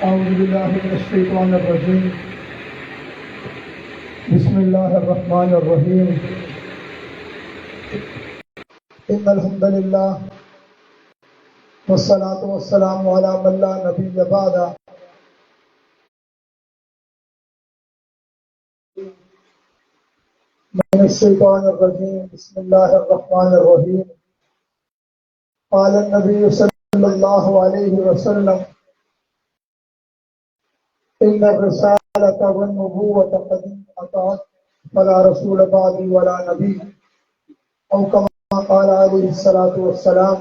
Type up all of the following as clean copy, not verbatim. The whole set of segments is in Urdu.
أعوذ بالله من الشيطان الرجيم. بسم الله الرحمن الرحيم. إن الحمد لله والصلاة والسلام على من لا نبي بعده. من الشيطان الرجيم. بسم الله الرحمن الرحيم. قال النبي صلى الله عليه وسلم: إن الرسالة والنبوة قد انقطعت فلا رسول بعدي ولا نبي، أو كما قال عليه الصلاة والسلام: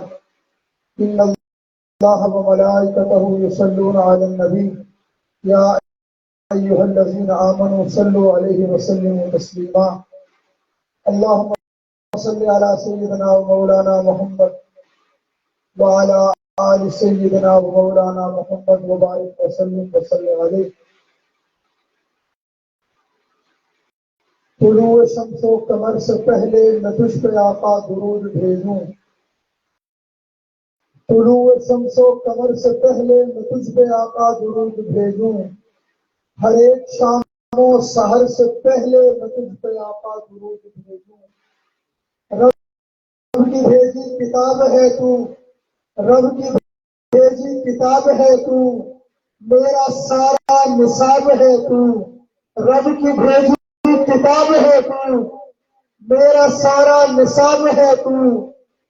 إن الله وملائكته يصلون على النبي يا أيها الذين آمنوا صلوا عليه وسلموا تسليما. اللهم صل على سيدنا ومولانا محمد وعلى آل سيدنا ومولانا محمد وبارك وسلم عليه. طلوع شمس و قمر سے پہلے میں تجھ پہ آقا درود بھیجوں، طلوع شمس و قمر سے پہلے میں تجھ پہ آقا درود بھیجوں، ہر ایک شام و سحر سے پہلے میں تجھ پہ آقا درود بھیجوں. رب کی بھیجی کتاب ہے تو، رب کی بھیجی کتاب ہے تو، میرا سارا نصاب ہے تو. رب کی بھیجی کتاب ہے تو، میرا سارا نصاب ہے تو.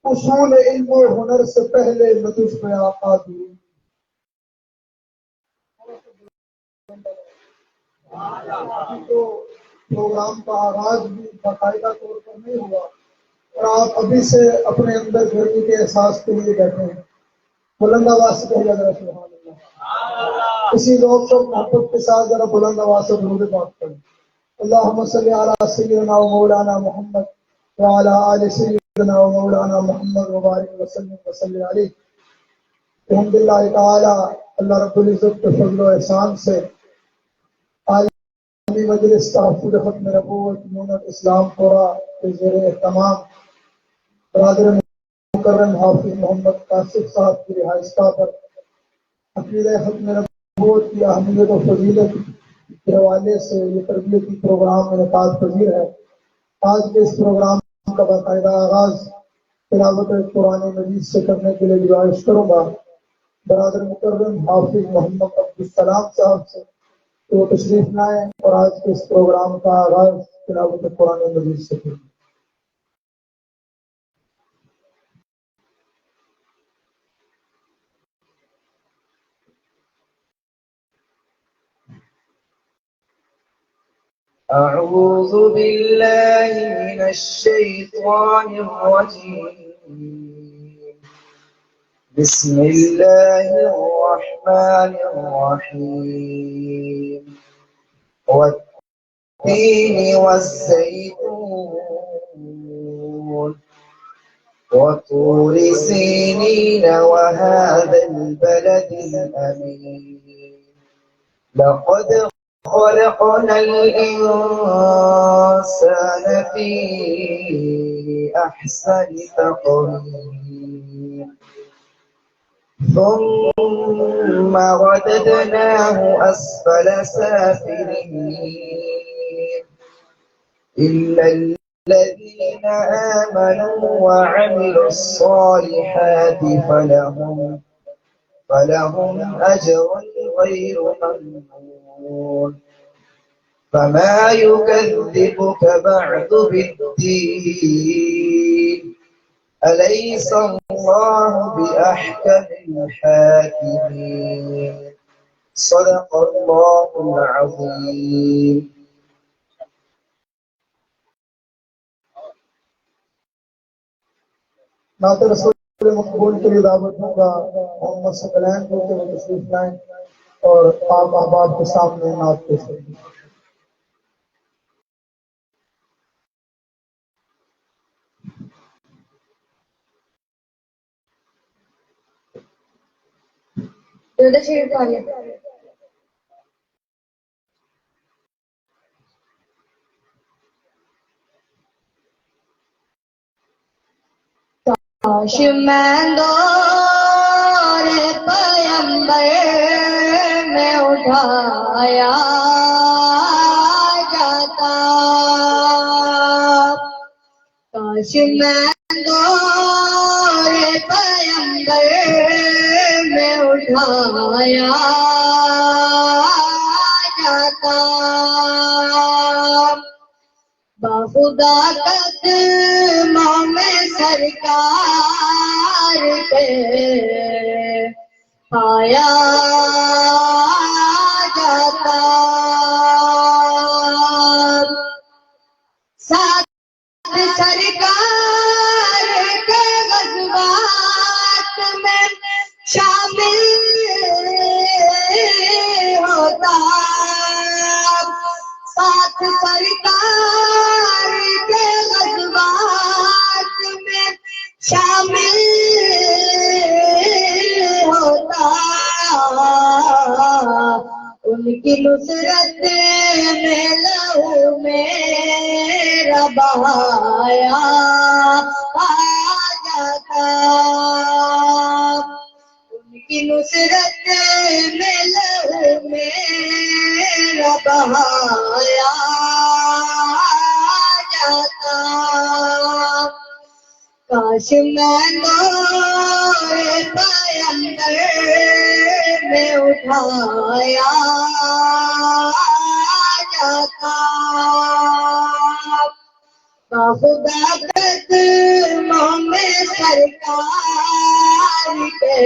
اصول علم و ہنر سے پہلے میں تجھ پہ آقا دوں. تو پروگرام کا آغاز بھی باقاعدہ طور پر نہیں ہوا اور آپ ابھی سے اپنے اندر گرمی کے احساس کے لیے بیٹھے ہیں. بلند آواز سے کہیے ذرا سبحان اللہ. اسی لوگ کو محبت کے ساتھ ذرا بلند آواز سے درود پاک کریں. اللهم صل على سيدنا ومولانا محمد وعلى آل سيدنا ومولانا محمد وبارك وسلم عليه. الحمد للہ تعالی اللہ رب العزت کے فضل و احسان سے عالمی مجلس تحفظ ختم نبوت نور اسلام پورا کے زیر اہتمام برادر مکرم حافظ محمد قاسم صاحب کی رہائش گاہ پر عقیدہ ختم نبوت کی اہمیت و فضیلت کے حوالے سے یہ تربیتی پروگرام انعقاد پذیر ہے. آج کے اس پروگرام کا باقاعدہ آغاز تلاوت قرآن مجید سے کرنے کے لیے گزارش کروں گا برادر مکرم حافظ محمد عبدالسلام صاحب سے کہ وہ تشریف لائیں اور آج کے اس پروگرام کا آغاز تلاوت قرآن مجید سے کریں. أعوذ بالله من الشيطان الرجيم. بسم الله الرحمن الرحيم. والتين والزيتون وطور سينين وهذا البلد الأمين. لقد خلقنا الإنسان في أحسن تقويم ثم رددناه أسفل سافلين إلا الذين آمنوا وعملوا الصالحات فلهم أجر غير ممنون. فما يكذبك بعد بالدين أليس الله بأحكم الحاكمين. صدق الله العظيم. نعت رسول مقبول کے لیے دعوت دوں گا محمد ثقلین کو کہ وہ تشریف لائیں اور آپ احباب کے سامنے نعت پیش کریں. کاش میں دور پیمبر اٹھایا جاتا، کاش میں دور پیمبر میں اٹھایا جاتا، باخدا قدموں میں سرکار کے پایا جاتا، ساتھ سرکار کے غزوات میں شامل ہوتا، ساتھ سرکار کے غزوات میں شامل ہوتا، ان کی نصرت میں لہو میرا بہایا جاتا، ان کی نصرت میں لہو میرا بہایا جاتا، کاش میں دور پیمبر میں اٹھایا جاتا، باخدا قدموں میں سرکار کے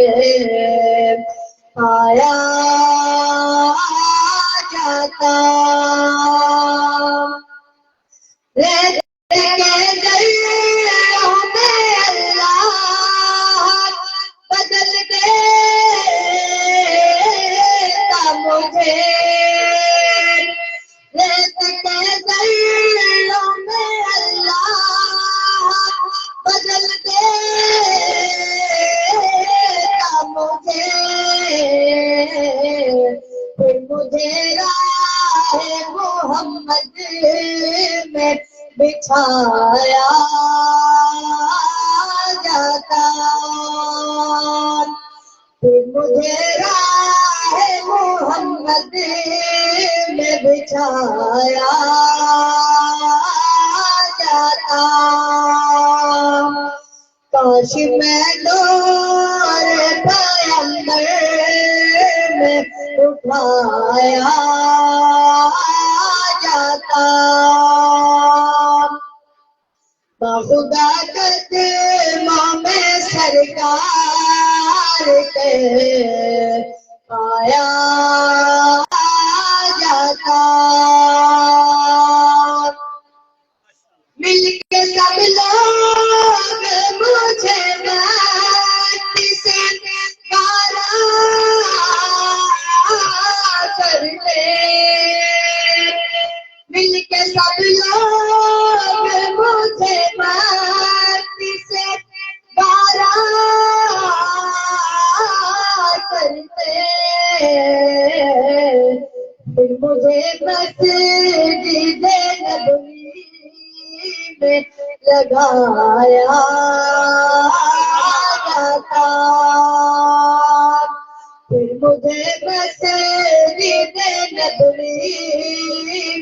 پایا جاتا، بدل دیتا مجھے، ریت کے ذروں میں اللہ بدل دیتا مجھے، پھر مجھے راہ محمد میں بچھایا جاتا، پھر مجھے راہ محمد میں بچھایا جاتا، کاش میں دور پیمبر میں اٹھایا جاتا، باخدا قدموں میں سرکار کے پایا جاتا، مل کے سب لوگ مجھے مٹی سے گالا کرتے، مل کے سب لوگ مجھے مٹی سے گالا کرتے، پھر مجھے مسجد نبوی میں لگایا جاتا، پھر مجھے مسجد نبوی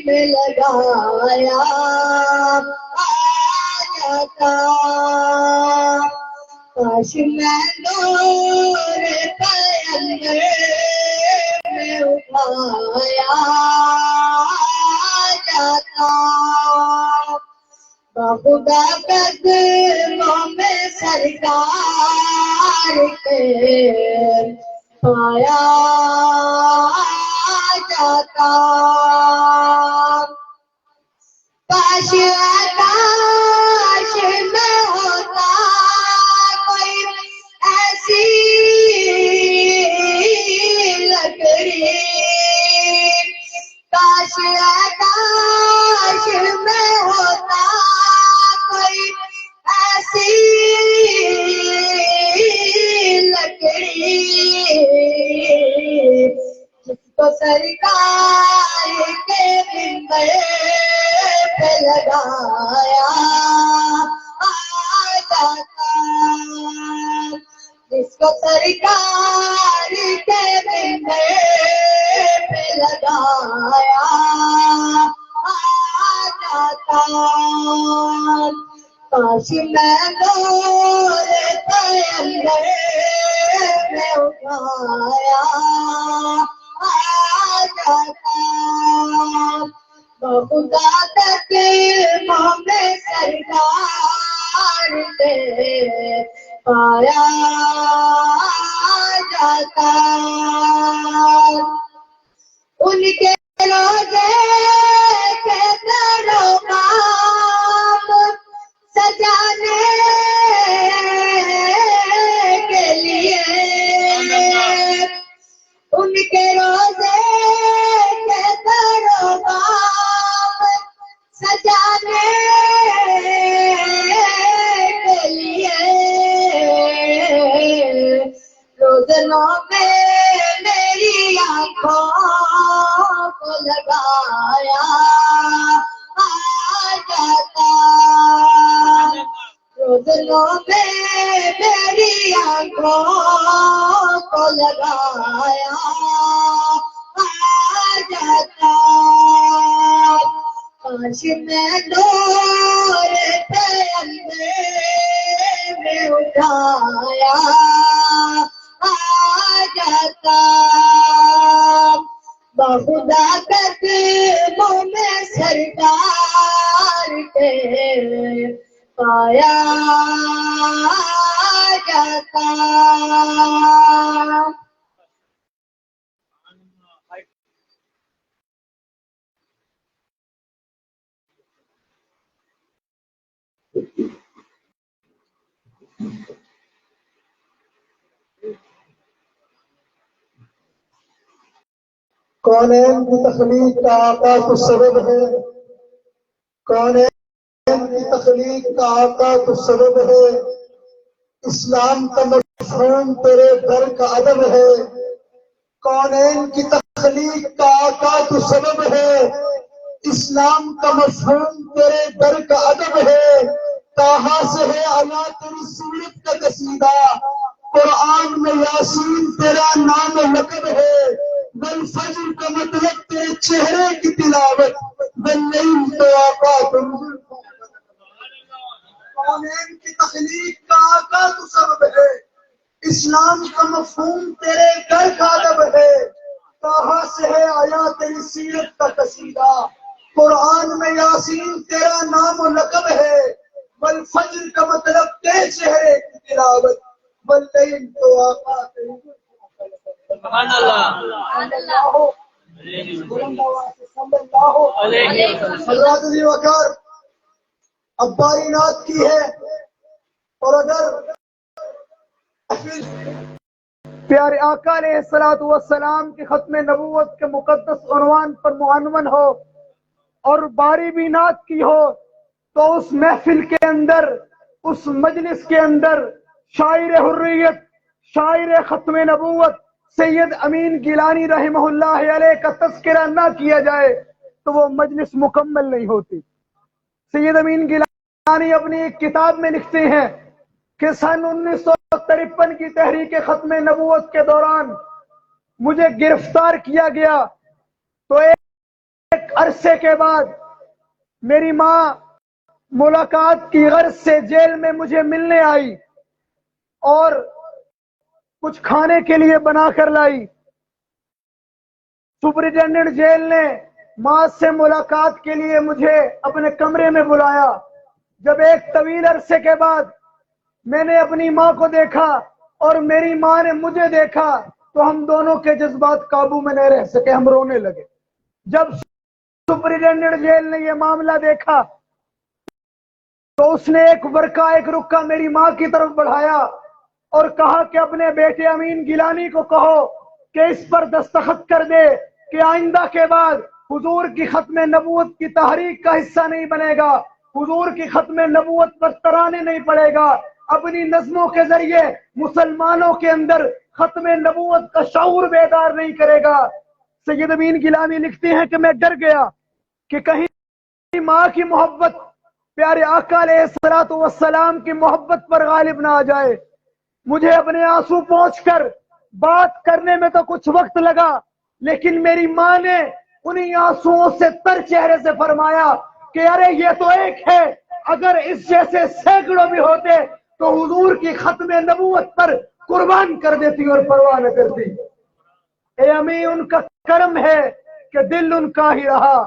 میں لگایا جاتا، کاش میں نور پیمبر میں اٹھایا جاتا، باخدا قدموں میں سرکار کے پایا جاتا، کاش آکاش میں ہوتا کوئی ایسی لکڑی، کاش آکاش میں ہوتا کوئی ایسی لکڑی، جس کو سرکار کے منبر پہ لگایا جاتا، جس کو سرکار کے منبر کاش میں دور پیغمبر میں اٹھایا جاتا خدا تک میں سرکار پہ پایا جاتا ان کے روزے کے دربام سجانے کے لیے ان کے روزے کے دربام سجانے کے لیے روزنوں میں میری آنکھوں کو لگایا جاتا روزنوں میں میری آنکھوں کو لگایا جاتا کاش میں دور پیغمبر میں اٹھایا جاتا بخدا قدموں میں سرکار پہ پایا جاتا کونین کی تخلیق کا آقا تو سبب ہے کونین کی تخلیق کا آقا تو سبب ہے اسلام کا مفہوم تیرے در کا ادب ہے کونین کی تخلیق کا آقا تو سبب ہے اسلام کا مفہوم تیرے در کا ادب ہے طٰہٰ سے ہے علا تیری سیرت کا قصیدہ قرآن میں یاسین تیرا نام و لقب ہے والفجر کا مطلب تیرے چہرے کی تلاوت واللیل تو آقا کونین کی تخلیق کا آقا تو سبب ہے اسلام کا مفہوم تیرے گھر کا ادب ہے طٰہٰ سے ہے آیا تیری سیرت کا قصیدہ قرآن میں یاسین تیرا نام و لقب ہے والفجر کا مطلب تیرے چہرے کی تلاوت واللیل تو آقا سبحان اللہ حضرات علی وقار عباری نعت کی ہے اور اگر پیارے آقا علیہ السلام کی ختم نبوت کے مقدس عنوان پر معنون ہو اور باری بھی نعت کی ہو تو اس محفل کے اندر اس مجلس کے اندر شاعر حریت شاعر ختم نبوت سید امین گیلانی رحمہ اللہ علیہ کا تذکرہ نہ کیا جائے تو وہ مجلس مکمل نہیں ہوتی سید امین گیلانی اپنی ایک کتاب میں لکھتے ہیں کہ سن 1953 کی تحریک ختم نبوت کے دوران مجھے گرفتار کیا گیا تو ایک عرصے کے بعد میری ماں ملاقات کی غرض سے جیل میں مجھے ملنے آئی اور کچھ کھانے کے لیے بنا کر لائی سپرنٹینڈنٹ جیل نے ماں سے ملاقات کے لیے مجھے اپنے کمرے میں بلایا جب ایک طویل عرصے کے بعد میں نے اپنی ماں کو دیکھا اور میری ماں نے مجھے دیکھا تو ہم دونوں کے جذبات قابو میں نہیں رہ سکے ہم رونے لگے جب سپرنٹینڈنٹ جیل نے یہ معاملہ دیکھا تو اس نے ایک ورقہ ایک رکا میری ماں کی طرف بڑھایا اور کہا کہ اپنے بیٹے امین گیلانی کو کہو کہ اس پر دستخط کر دے کہ آئندہ کے بعد حضور کی ختم نبوت کی تحریک کا حصہ نہیں بنے گا حضور کی ختم نبوت پر ترانے نہیں پڑے گا اپنی نظموں کے ذریعے مسلمانوں کے اندر ختم نبوت کا شعور بیدار نہیں کرے گا سید امین گیلانی لکھتے ہیں کہ میں ڈر گیا کہ کہیں ماں کی محبت پیارے آقا علیہ السلام کی محبت پر غالب نہ آ جائے مجھے اپنے آنسو پہنچ کر بات کرنے میں تو کچھ وقت لگا لیکن میری ماں نے انہی آنسوؤں سے تر چہرے سے فرمایا کہ ارے یہ تو ایک ہے اگر اس جیسے سینکڑوں بھی ہوتے تو حضور کی ختم نبوت پر قربان کر دیتی اور پرواہ نہ کرتی۔ اے امی ان کا کرم ہے کہ دل ان کا ہی رہا،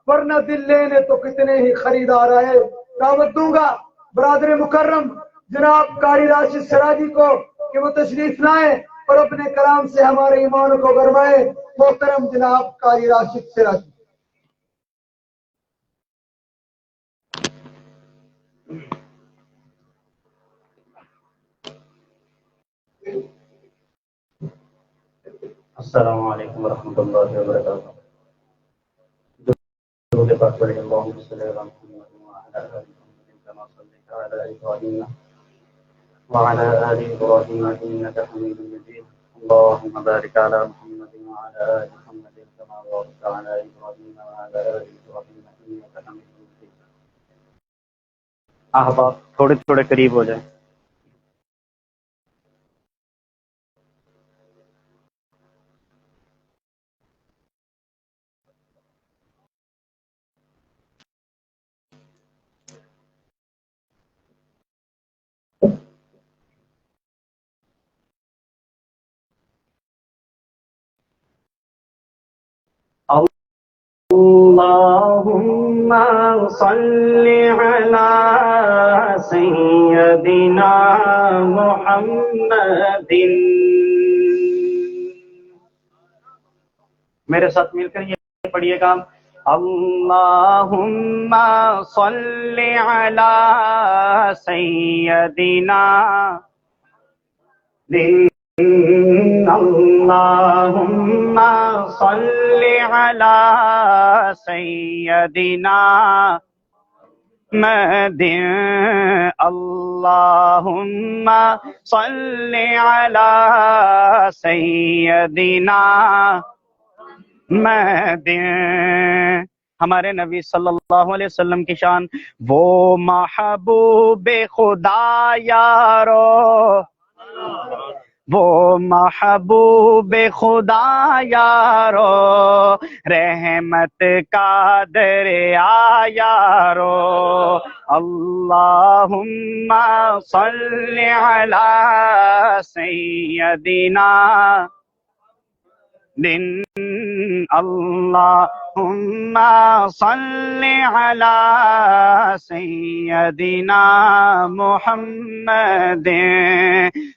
ورنہ دل لینے تو کتنے ہی خریدار آئے۔ دعوت دوں گا برادر مکرم جناب قاری راشد سراجی کو کہ وہ تشریف لائیں اور اپنے کلام سے ہمارے ایمان کو گرمائیں۔ محترم جناب قاری راشد سراجی۔ السلام علیکم ورحمۃ اللہ وبرکاتہ۔ درود پاک پڑھیں، اللہم صلی علی محمد وعلی آل محمد کما صلیت علی ابراہیم وعلی آل ابراہیم انک حمید مجید، اللہم بارک علی محمد وعلی آل محمد کما بارکت علی ابراہیم وعلی آل ابراہیم انک حمید مجید۔ احباب تھوڑے تھوڑے قریب ہو جائیں۔ اللہم صل علی سیدنا محمد۔ میرے ساتھ مل کر یہ پڑھیے گا، اللہم صل علی سیدنا، اللہم صل علی سیدنا محمد، اللہم صل علی سیدنا محمد۔ ہمارے نبی صلی اللہ علیہ وسلم کی شان، وہ محبوب خدا یارو، وہ محبوب خدا یارو، رحمت کا دریا یارو، اللہم صل علی سیدنا، اللہم صل علی سیدنا محمد۔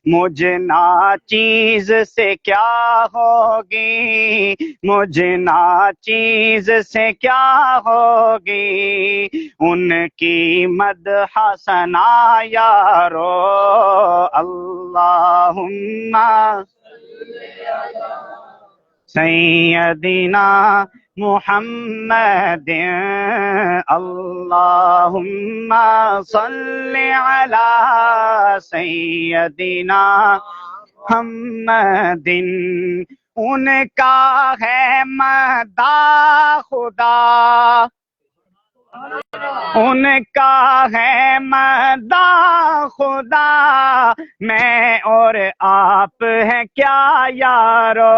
مجھ ناچیز سے کیا ہوگی، مجھ ناچیز سے کیا ہوگی، ان کی مدح ثنا یارو، اللہم سیدنا محمد، اللہم صل علی سیدنا محمد۔ ان کا ہے مدح خدا، ان کا ہے مدح خدا، میں اور آپ ہیں کیا یارو،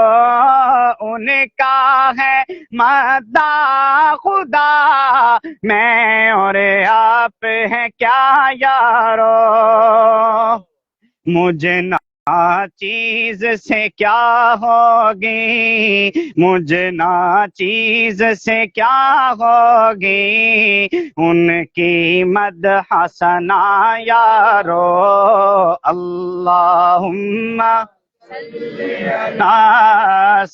ان کا ہے مدح خدا، میں اور آپ ہیں کیا یارو، مجھے ناچیز سے کیا ہوگی، مجھے ناچیز سے کیا ہوگی، ان کی مدح ثنا یارو، اللہم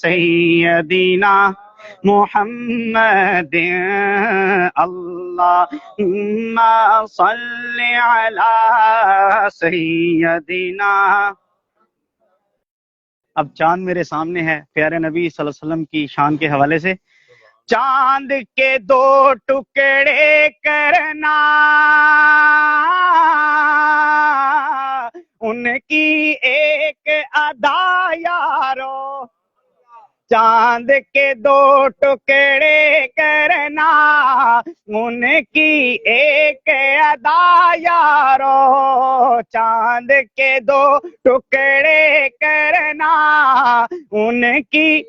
سیدنا محمد، اللہم صل علی سیدنا۔ اب چاند میرے سامنے ہے، پیارے نبی صلی اللہ علیہ وسلم کی شان کے حوالے سے، چاند کے دو ٹکڑے کرنا، ان کی ایک ادا یارو، چاند کے دو ٹکڑے کرنا، ان کی ایک ادا یارو، چاند کے دو ٹکڑے کرنا، ان کی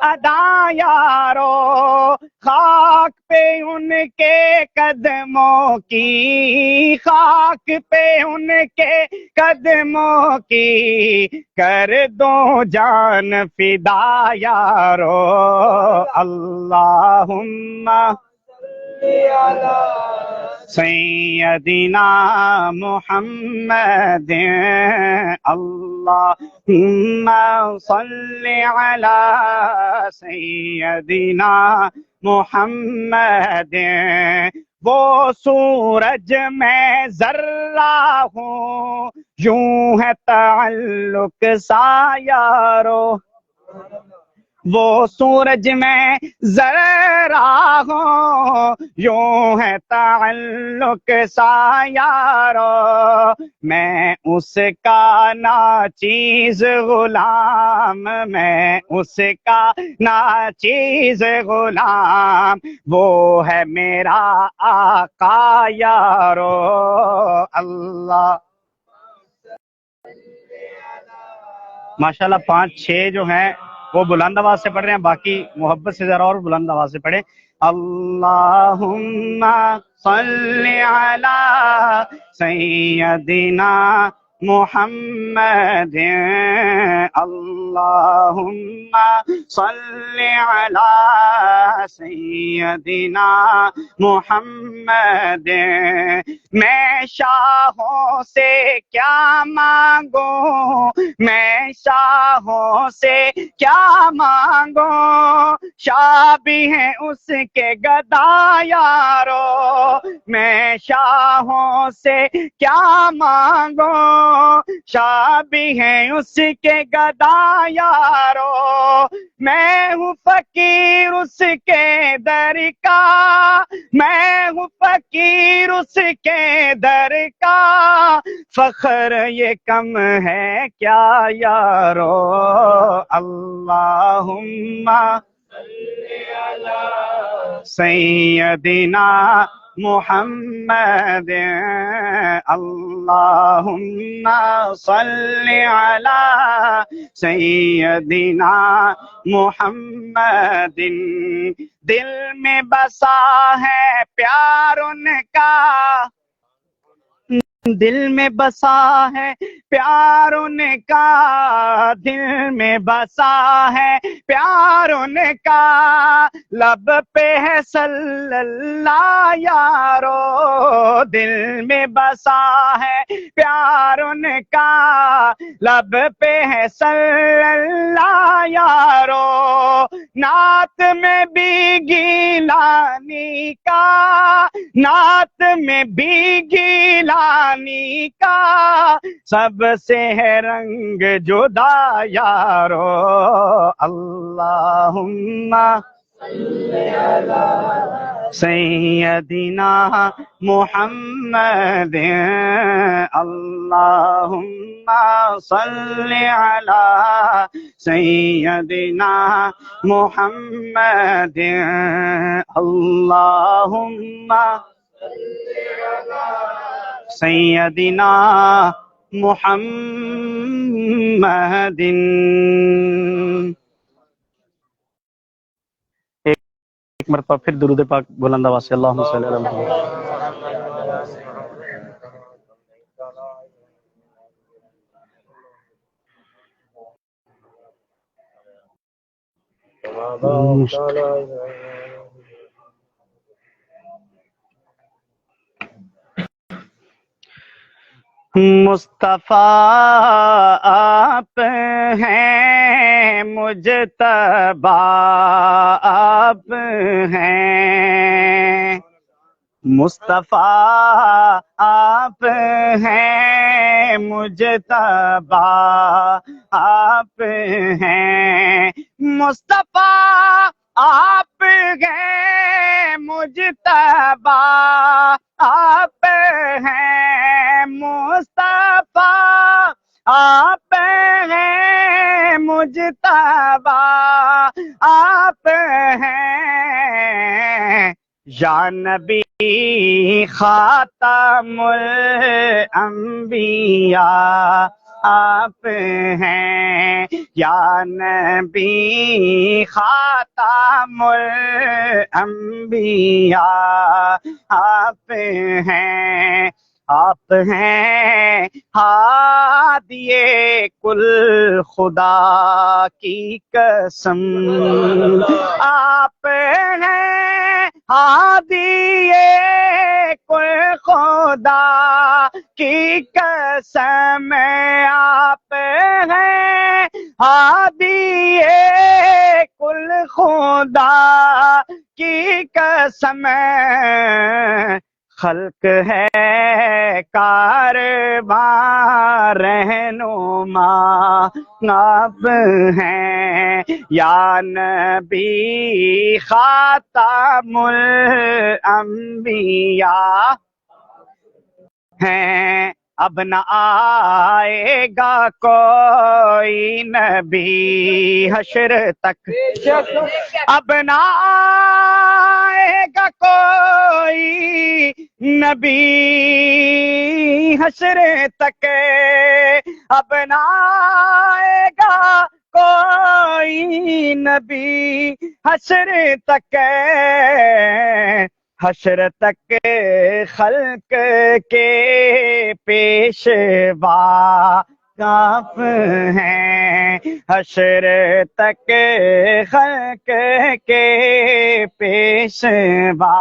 ادا یارو، خاک پہ ان کے قدموں کی، خاک پہ ان کے قدموں کی کر دو جان فدا یارو، اللہم سیدنا محمد، اللہم صل علی سیدنا محمد، وہ سورج میں ذرہ ہوں یوں ہے تعلق سا یارو، وہ سورج میں ذرہ ہوں یوں ہے تعلق سا یارو، میں اس کا ناچیز غلام، میں اس کا ناچیز غلام، وہ ہے میرا آقا یارو، اللہ ماشاءاللہ 5-6 جو ہیں وہ بلند آواز سے پڑھ رہے ہیں، باقی محبت سے ذرا اور بلند آواز سے پڑھیں، اللہم صلی علی سیدنا محمد، اللہم صلی علی سیدنا محمد، میں شاہوں سے کیا مانگوں، میں شاہوں سے کیا مانگوں، شاہ بھی ہیں اس کے گدا یارو، میں شاہوں سے کیا مانگوں، شاہ بھی ہیں اس کے گدا یارو، میں ہوں فقیر اس کے در کا، میں ہوں فقیر اس کے در کا، فخر یہ کم ہے کیا یارو، اللہم سیدنا محمد، اللہم صلی علی سیدنا محمد، دل میں بسا ہے پیار ان کا، دل میں بسا ہے پیار ان کا، دل میں بسا ہے پیار ان کا، لب پہ ہے صلی اللہ یارو، دل میں بسا ہے پیار ان کا، لب پہ ہے صلی اللہ یارو، نعت میں بھی گیلانی کا، نعت میں بھی گیلانی کا، سب سے ہے رنگ جدا یارو، اللہم سیدنا محمد، اللہم صلی علی سیدنا محمد، اللہم سیدنا محمد، ایک مرتبہ پھر درود پاک بلند آواز سے، اللہم صلی علی محمد۔ مصطفیٰ آپ ہیں، مجتبیٰ آپ ہیں، مصطفیٰ آپ ہیں، مجتبیٰ آپ ہیں، مصطفیٰ آپ ہیں، مجتبیٰ آپ ہیں، مصطفیٰ آپ ہیں، مجتبیٰ آپ ہیں، یا نبی خاتم الانبیاء آپ ہیں یا نبی خاتم الانبیاء آپ ہیں آپ ہیں ہادی کل خدا کی قسم آپ ہیں ہادی کل خدا کی قسم آپ ہیں ہادی کل خدا کی قسم خلق ہے کارواں رہنما آپ ہیں یا نبی خاتم الانبیاء ہیں اب نہ آئے گا کوئی نبی حشر تک اب نہ آئے گا کوئی نبی حشر تک اب نہ آئے گا کوئی نبی حشر تک حشر تک خلق کے پیشوا آپ ہیں حشر تک خلق کے پیشوا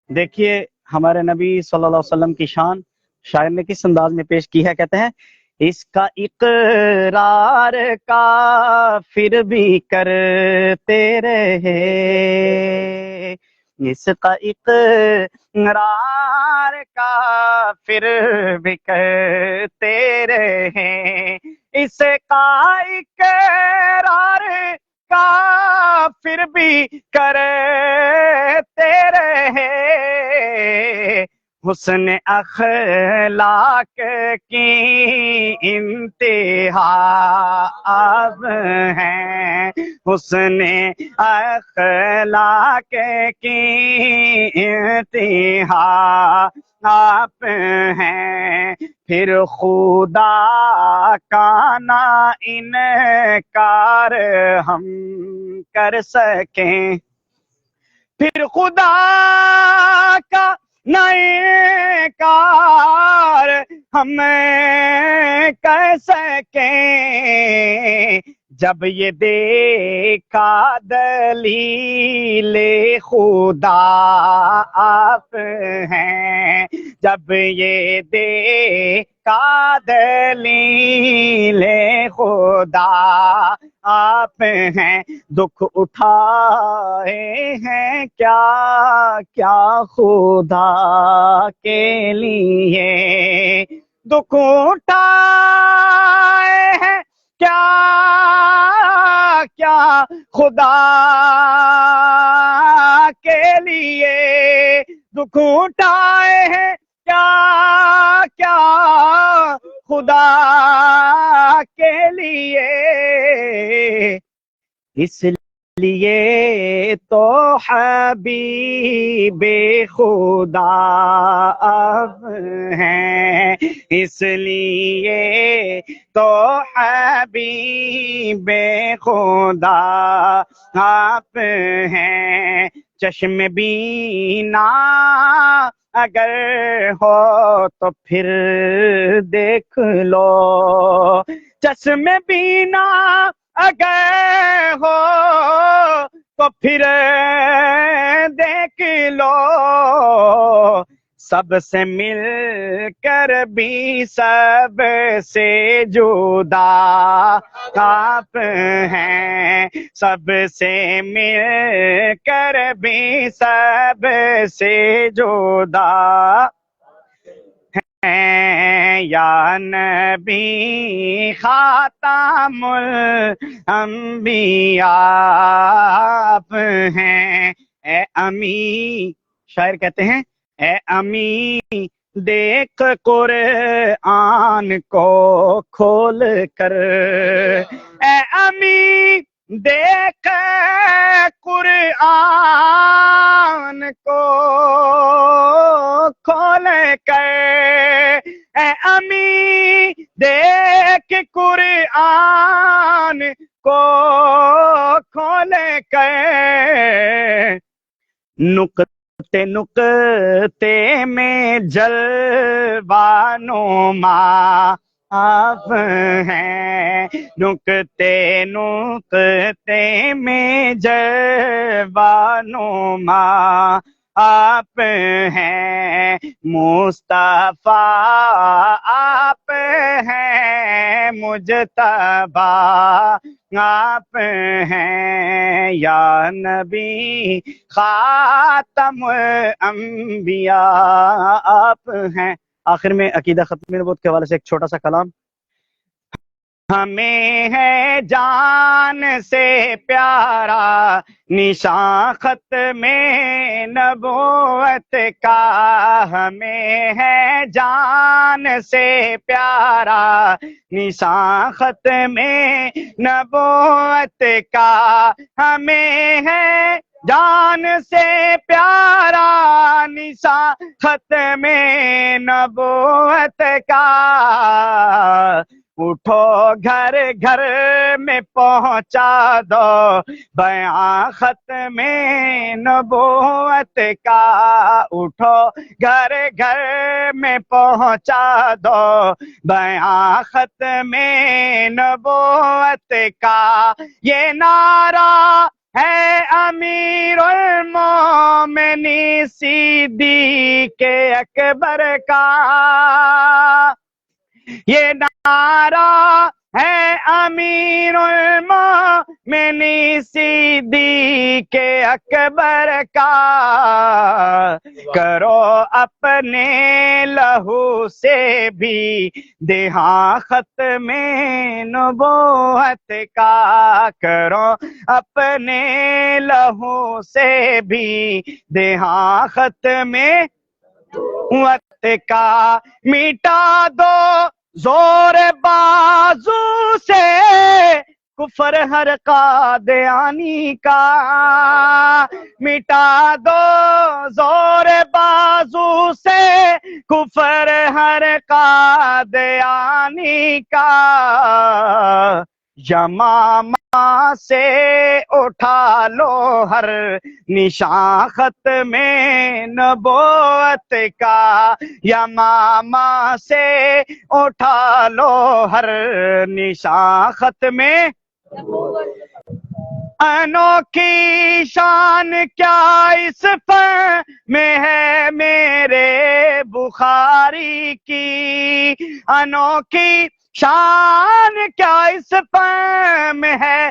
دیکھیے ہمارے نبی صلی اللہ علیہ وسلم کی شان شاعر نے کس انداز میں پیش کی ہے کہتے ہیں اس کا اقرار کافر بھی کرتے رہے اس کا اقرار کافر بھی کرتے رہے اس کا اقرار کافر بھی کرتے رہے حسن اخلاق کی انتہا آپ ہیں حسن اخلاق کی انتہا آپ ہیں پھر خدا کا نہ انکار ہم کر سکیں پھر خدا کا نہ انکار ہم کر سکیں جب یہ دیکھا دلیل خدا آپ ہیں جب یہ دیکھا دلیل خدا آپ ہیں دکھ اٹھائے ہیں کیا کیا خدا کے لیے دکھ اٹھائے ہیں کیا کیا خدا کے لیے دکھ اٹھائے ہیں کیا کیا خدا کے لیے اس لیے تو حبیب خدا اب ہیں اس لیے تو حبیب خدا آپ ہیں چشم بینا اگر ہو تو پھر دیکھ لو چشم بینا اگر ہو تو پھر دیکھ لو سب سے مل کر بھی سب سے جدا آپ ہیں سب سے مل کر بھی سب سے جدا یا نبی خاتم الانبیاء آپ ہیں اے امی شاعر کہتے ہیں اے امی دیکھ قرآن کو کھول کر اے امی دیکھ قرآن کو کھول کر اے امی قرآن کو کھول کر نقطے نقطے میں جلوہ نما آپ ہیں، نقطے نقطے میں جلوہ نما آپ ہیں، مصطفیٰ آپ ہیں، مجتبی آپ ہیں، یا نبی خاتم انبیاء آپ ہیں۔ آخر میں عقیدہ ختم نبوت کے حوالے سے ایک چھوٹا سا کلام۔ ہمیں ہے جان سے پیارا نشان ختم نبوت کا، ہمیں ہے جان سے پیارا نشان ختم نبوت کا، ہمیں ہے جان سے پیارا نشان ختم نبوت کا، اٹھو گھر گھر میں پہنچا دو بیان ختم نبوت کا، اٹھو گھر گھر میں پہنچا دو بیان ختم نبوت کا، یہ نعرہ ہے امیر المومنین صدیق اکبر کا، یہ نعرہ ہے امیر المومنین صدیق اکبر کا، کرو اپنے لہو سے بھی دہاں ختم نبوت کا، کرو اپنے لہو سے بھی دہاں ختم نبوت کا، مٹا دو زور بازو سے کفر ہر قادیانی کا، مٹا دو زور بازو سے کفر ہر قادیانی کا، یمامہ سے اٹھا لو ہر نشان ختم نبوت کا، یمامہ سے اٹھا لو ہر نشان ختم انوکھی شان کیا اس فن میں ہے میرے بخاری کی، انوکھی شان کیا اس فن میں ہے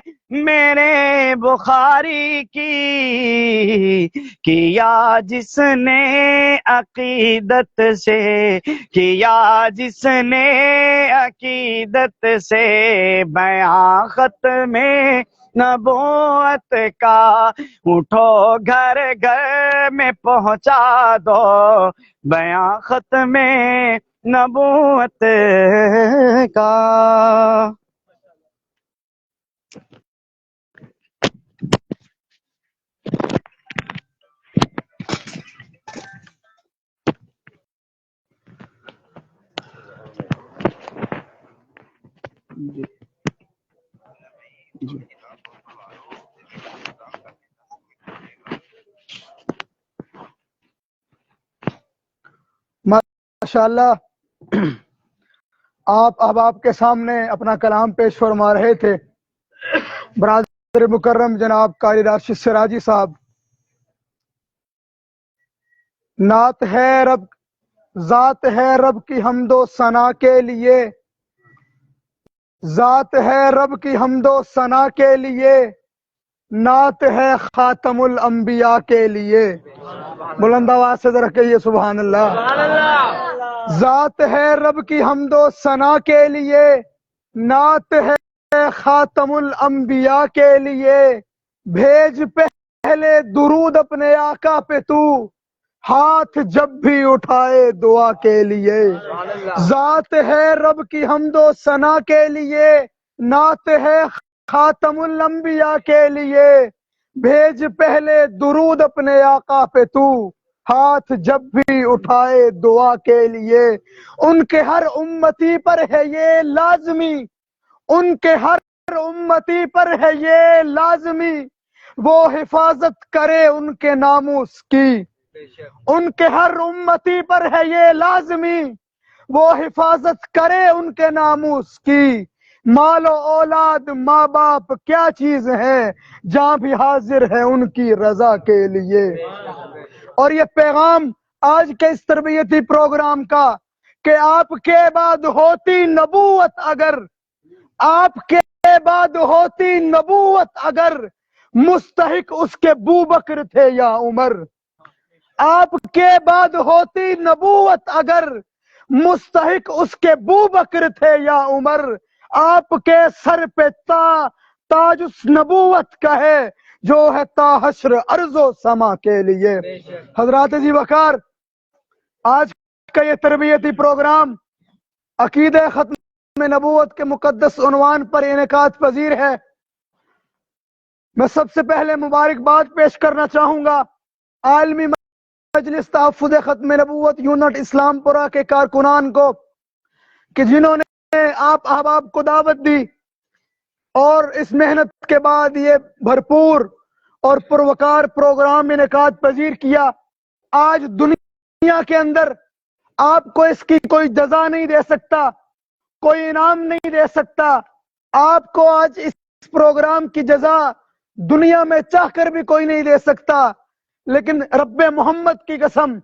میرے بخاری کی، کیا جس نے عقیدت سے، کیا جس نے عقیدت سے بیان ختم نبوت کا، اٹھو گھر گھر میں پہنچا دو بیان ختم نبوت کا۔ ماشاءاللہ آپ کے سامنے اپنا کلام پیش فرما رہے تھے برادر مکرم جناب قاری راشد سراجی صاحب۔ نعت ہے رب، ذات ہے رب کی حمد و ثنا کے لیے، ذات ہے رب کی حمد و ثنا کے لیے، نعت ہے خاتم الانبیاء کے لیے۔ بلند آواز سے ذرا کہیے سبحان اللہ۔ ذات ہے رب کی حمد و ثنا کے لیے، نعت ہے خاتم الانبیاء کے لیے، بھیج پہلے درود اپنے آقا پہ تو، ہاتھ جب بھی اٹھائے دعا کے لیے۔ ذات ہے رب کی حمد و ثنا کے لیے، نعت ہے خاتم الانبیاء کے لیے، بھیج پہلے درود اپنے آقا پہ تو، ہاتھ جب بھی اٹھائے دعا کے لیے۔ ان کے ہر امتی پر ہے یہ لازمی، ان کے ہر امتی پر ہے یہ لازمی، وہ حفاظت کرے ان کے ناموس کی۔ ان کے ہر امتی پر ہے یہ لازمی، وہ حفاظت کرے ان کے ناموس کی۔ مال و اولاد ماں باپ کیا چیز ہے، جہاں بھی حاضر ہے ان کی رضا کے لیے۔ اور یہ پیغام آج کے اس تربیتی پروگرام کا کہ آپ کے بعد ہوتی نبوت اگر، آپ کے بعد ہوتی نبوت اگر، مستحق اس کے بوبکر تھے یا عمر۔ آپ کے بعد ہوتی نبوت اگر، مستحق اس کے بوبکر تھے یا عمر۔ آپ کے سر پہ تاج اس نبوت کا ہے جو ہے تا حشر ارض و سما کے لیے۔ حضرات جی وقار، آج کا یہ تربیتی پروگرام عقیدہ ختم نبوت کے مقدس عنوان پر انعقاد پذیر ہے۔ میں سب سے پہلے مبارکباد پیش کرنا چاہوں گا عالمی مجلس تحفظ ختم نبوت یونٹ اسلام پورہ کے کارکنان کو کہ جنہوں نے آپ احباب کو دعوت دی اور اس محنت کے بعد یہ بھرپور اور پروقار پروگرام انعقاد پذیر کیا۔ آج دنیا کے اندر آپ کو اس کی کوئی جزا نہیں دے سکتا، کوئی انعام نہیں دے سکتا۔ آپ کو آج اس پروگرام کی جزا دنیا میں چاہ کر بھی کوئی نہیں دے سکتا، لیکن رب محمد کی قسم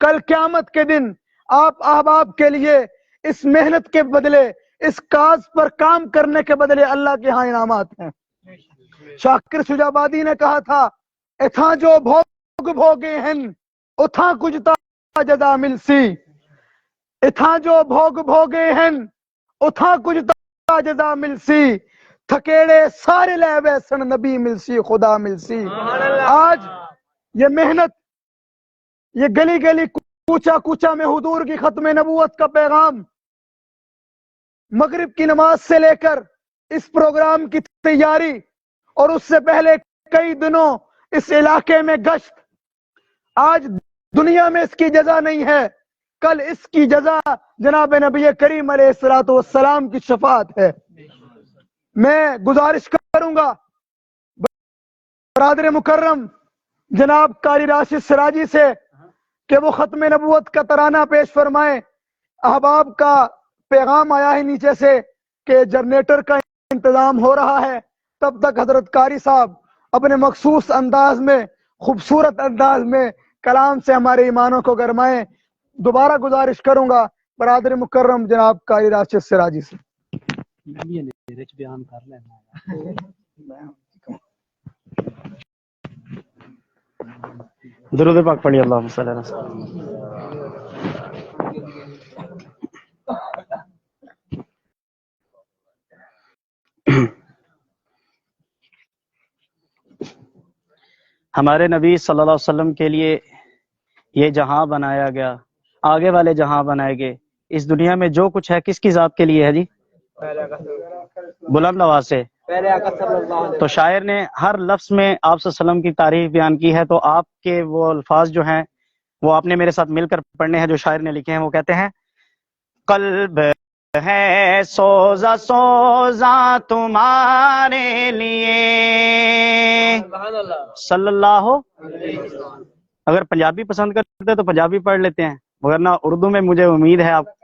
کل قیامت کے دن آپ احباب کے لیے اس محنت کے بدلے، اس کاز پر کام کرنے کے بدلے اللہ کے ہاں انعامات ہیں۔ شاکر شجابادی نے کہا تھا اتھاں جو بھوگ بھوگے ہیں اتھاں کچھ تا جزا ملسی، اتھاں جو بھوگ بھوگے ہیں اتھاں کچھ تا جزا ملسی، تھکیڑے سارے لے ویسن نبی ملسی خدا ملسی۔ آج یہ محنت، یہ گلی گلی کوچا کوچا میں حضور کی ختم نبوت کا پیغام، مغرب کی نماز سے لے کر اس پروگرام کی تیاری اور اس سے پہلے کئی دنوں اس علاقے میں گشت، آج دنیا میں اس کی جزا نہیں ہے، کل اس کی جزا جناب نبی کریم علیہ الصلوۃ والسلام کی شفاعت ہے۔ میں گزارش کروں گا برادر مکرم جناب قاری راشد سراجی سے کہ وہ ختم نبوت کا ترانہ پیش فرمائیں۔ احباب کا پیغام آیا ہے نیچے سے کہ جنریٹر کا انتظام ہو رہا ہے، تب تک حضرت قاری صاحب اپنے مخصوص انداز میں، خوبصورت انداز میں کلام سے ہمارے ایمانوں کو گرمائیں۔ دوبارہ گزارش کروں گا برادر مکرم جناب قاری راشد سراجی سے۔ بیان کر لینا درود پاک پڑھی اللہم صلی اللہ علیہ وسلم۔ ہمارے نبی صلی اللہ علیہ وسلم کے لیے یہ جہاں بنایا گیا، آگے والے جہاں بنائے گئے، اس دنیا میں جو کچھ ہے کس کی ذات کے لیے ہے جی؟ بلند آواز سے۔ تو شاعر نے ہر لفظ میں آپ صلی اللہ علیہ وسلم کی تعریف بیان کی ہے، تو آپ کے وہ الفاظ جو ہیں وہ آپ نے میرے ساتھ مل کر پڑھنے ہیں جو شاعر نے لکھے ہیں۔ وہ کہتے ہیں قلب ہے سوزا سوزا تمہارے لیے صلی اللہ۔ اگر پنجابی پسند کرتے تو پنجابی پڑھ لیتے ہیں، ورنہ اردو میں مجھے امید ہے آپ۔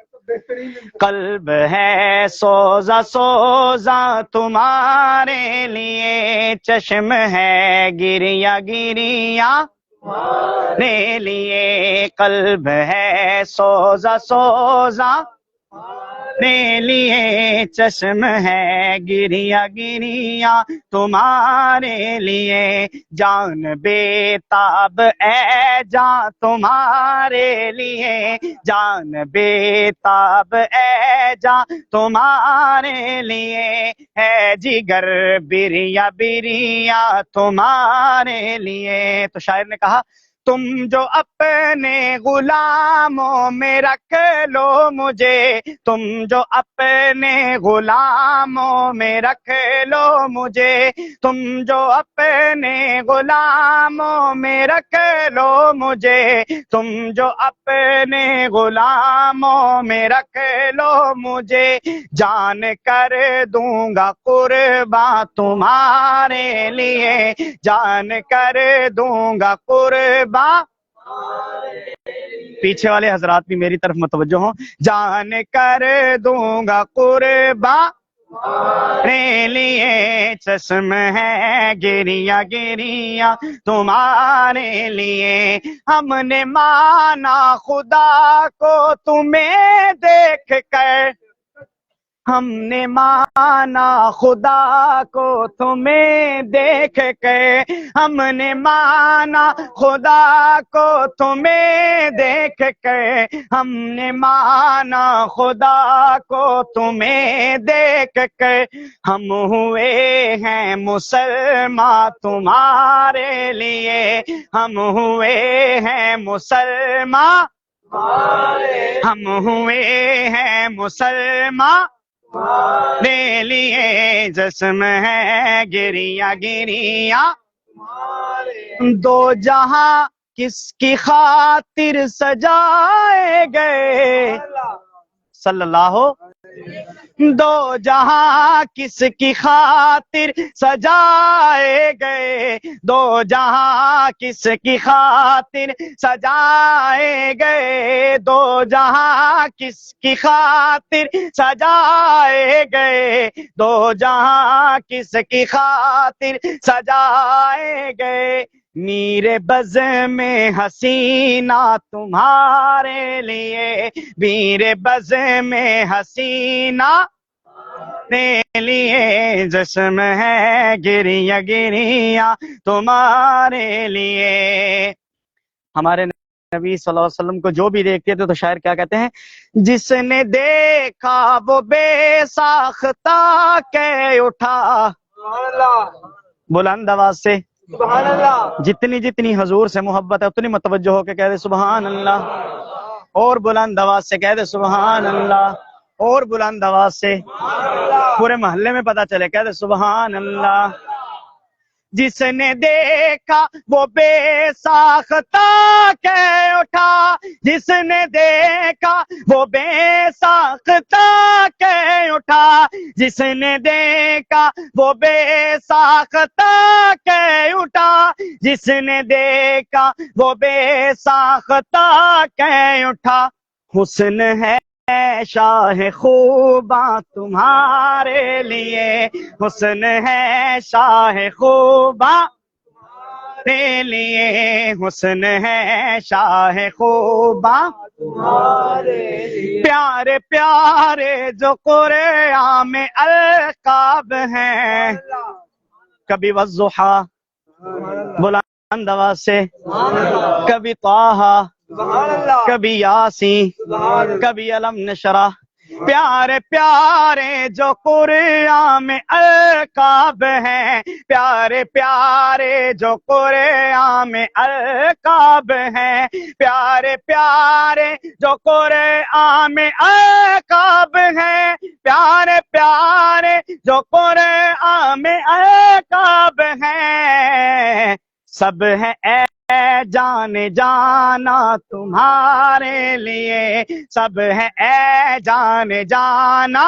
قلب ہے سوزا سوزا تمہارے لیے، چشم ہے گریا گریا تمہارے لیے، قلب ہے سوزا سوزا تمہارے لیے، چشم ہے گریا گریا تمہارے لیے، جان بے تاب اے جان تمہارے لیے، جان بے تاب اے جان تمہارے لیے، ہے جگر بریا بریا تمہارے لیے۔ تو شاعر نے کہا تم جو اپنے غلاموں میں رکھ لو مجھے، تم جو اپنے غلاموں میں رکھ لو مجھے، تم جو اپنے غلاموں میں رکھ لو مجھے، تم جو اپنے غلاموں میں رکھ لو مجھے، جان کر دوں گا قربان تمہارے لیے، جان کر دوں گا قربان۔ پیچھے والے حضرات بھی میری طرف متوجہ ہوں، جان کر دوں گا قربان تمہارے لیے، چشم ہے گریہ گریہ تمہارے لیے، ہم نے مانا خدا کو تمہیں دیکھ کر، ہم نے مانا خدا کو تمہیں دیکھ کر، ہم نے مانا خدا کو تمہیں دیکھ کر، ہم نے مانا خدا کو تمہیں دیکھ کر، ہم ہوئے ہیں مسلمان تمہارے لیے، ہم ہوئے ہیں مسلمان، ہم ہوئے ہیں مسلمان دے لیے، جسم ہے گریہ گریہ، دو جہاں کس کی خاطر سجائے گئے، صلی اللہ، دو جہاں کس کی خاطر سجائے گئے، دو جہاں کس کی خاطر سجائے گئے، دو جہاں کس کی خاطر سجائے گئے، دو جہاں کس کی خاطر سجائے گئے، میر بز میں حسینہ تمہارے لیے، میر بز میں حسینہ تمہارے لیے، جشم ہے گریہ گریہ تمہارے لیے۔ ہمارے نبی صلی اللہ علیہ وسلم کو جو بھی دیکھتے تھے تو شاعر کیا کہتے ہیں، جس نے دیکھا وہ بے ساختہ کہہ اٹھا، بلند آواز سے سبحان اللہ، جتنی جتنی حضور سے محبت ہے اتنی متوجہ ہو کے کہہ دے سبحان اللہ، اور بلند آواز سے کہہ دے سبحان اللہ، اور بلند آواز سے پورے محلے میں پتہ چلے، کہہ دے سبحان اللہ۔ جس نے دیکھا وہ بے ساختہ کہہ اٹھا، جس نے دیکھا وہ بے ساختہ کہہ اٹھا، جس نے دیکھا وہ بے ساختہ کہہ اٹھا، جس نے دیکھا وہ بے ساختہ کہہ اٹھا، حسن ہے شاہ خوباں تمہارے لیے، حسن ہے شاہ خوباں تمہارے لیے، حسن ہے شاہ خوباں تمہارے لیے، پیارے پیارے جو قرآن میں القاب ہیں، کبھی والضحیٰ بلند آواز سے، کبھی طٰہٰ، کبھی یاسین، کبھی علم نشرح، پیارے پیارے جو قرآن میں القاب ہیں، پیارے پیارے جو قرآن میں القاب ہیں، پیارے پیارے جو قرآن میں القاب ہیں، پیارے پیارے جو قرآن میں القاب ہیں، سب ہے اے جان جانا تمہارے لیے، سب ہے اے جان جانا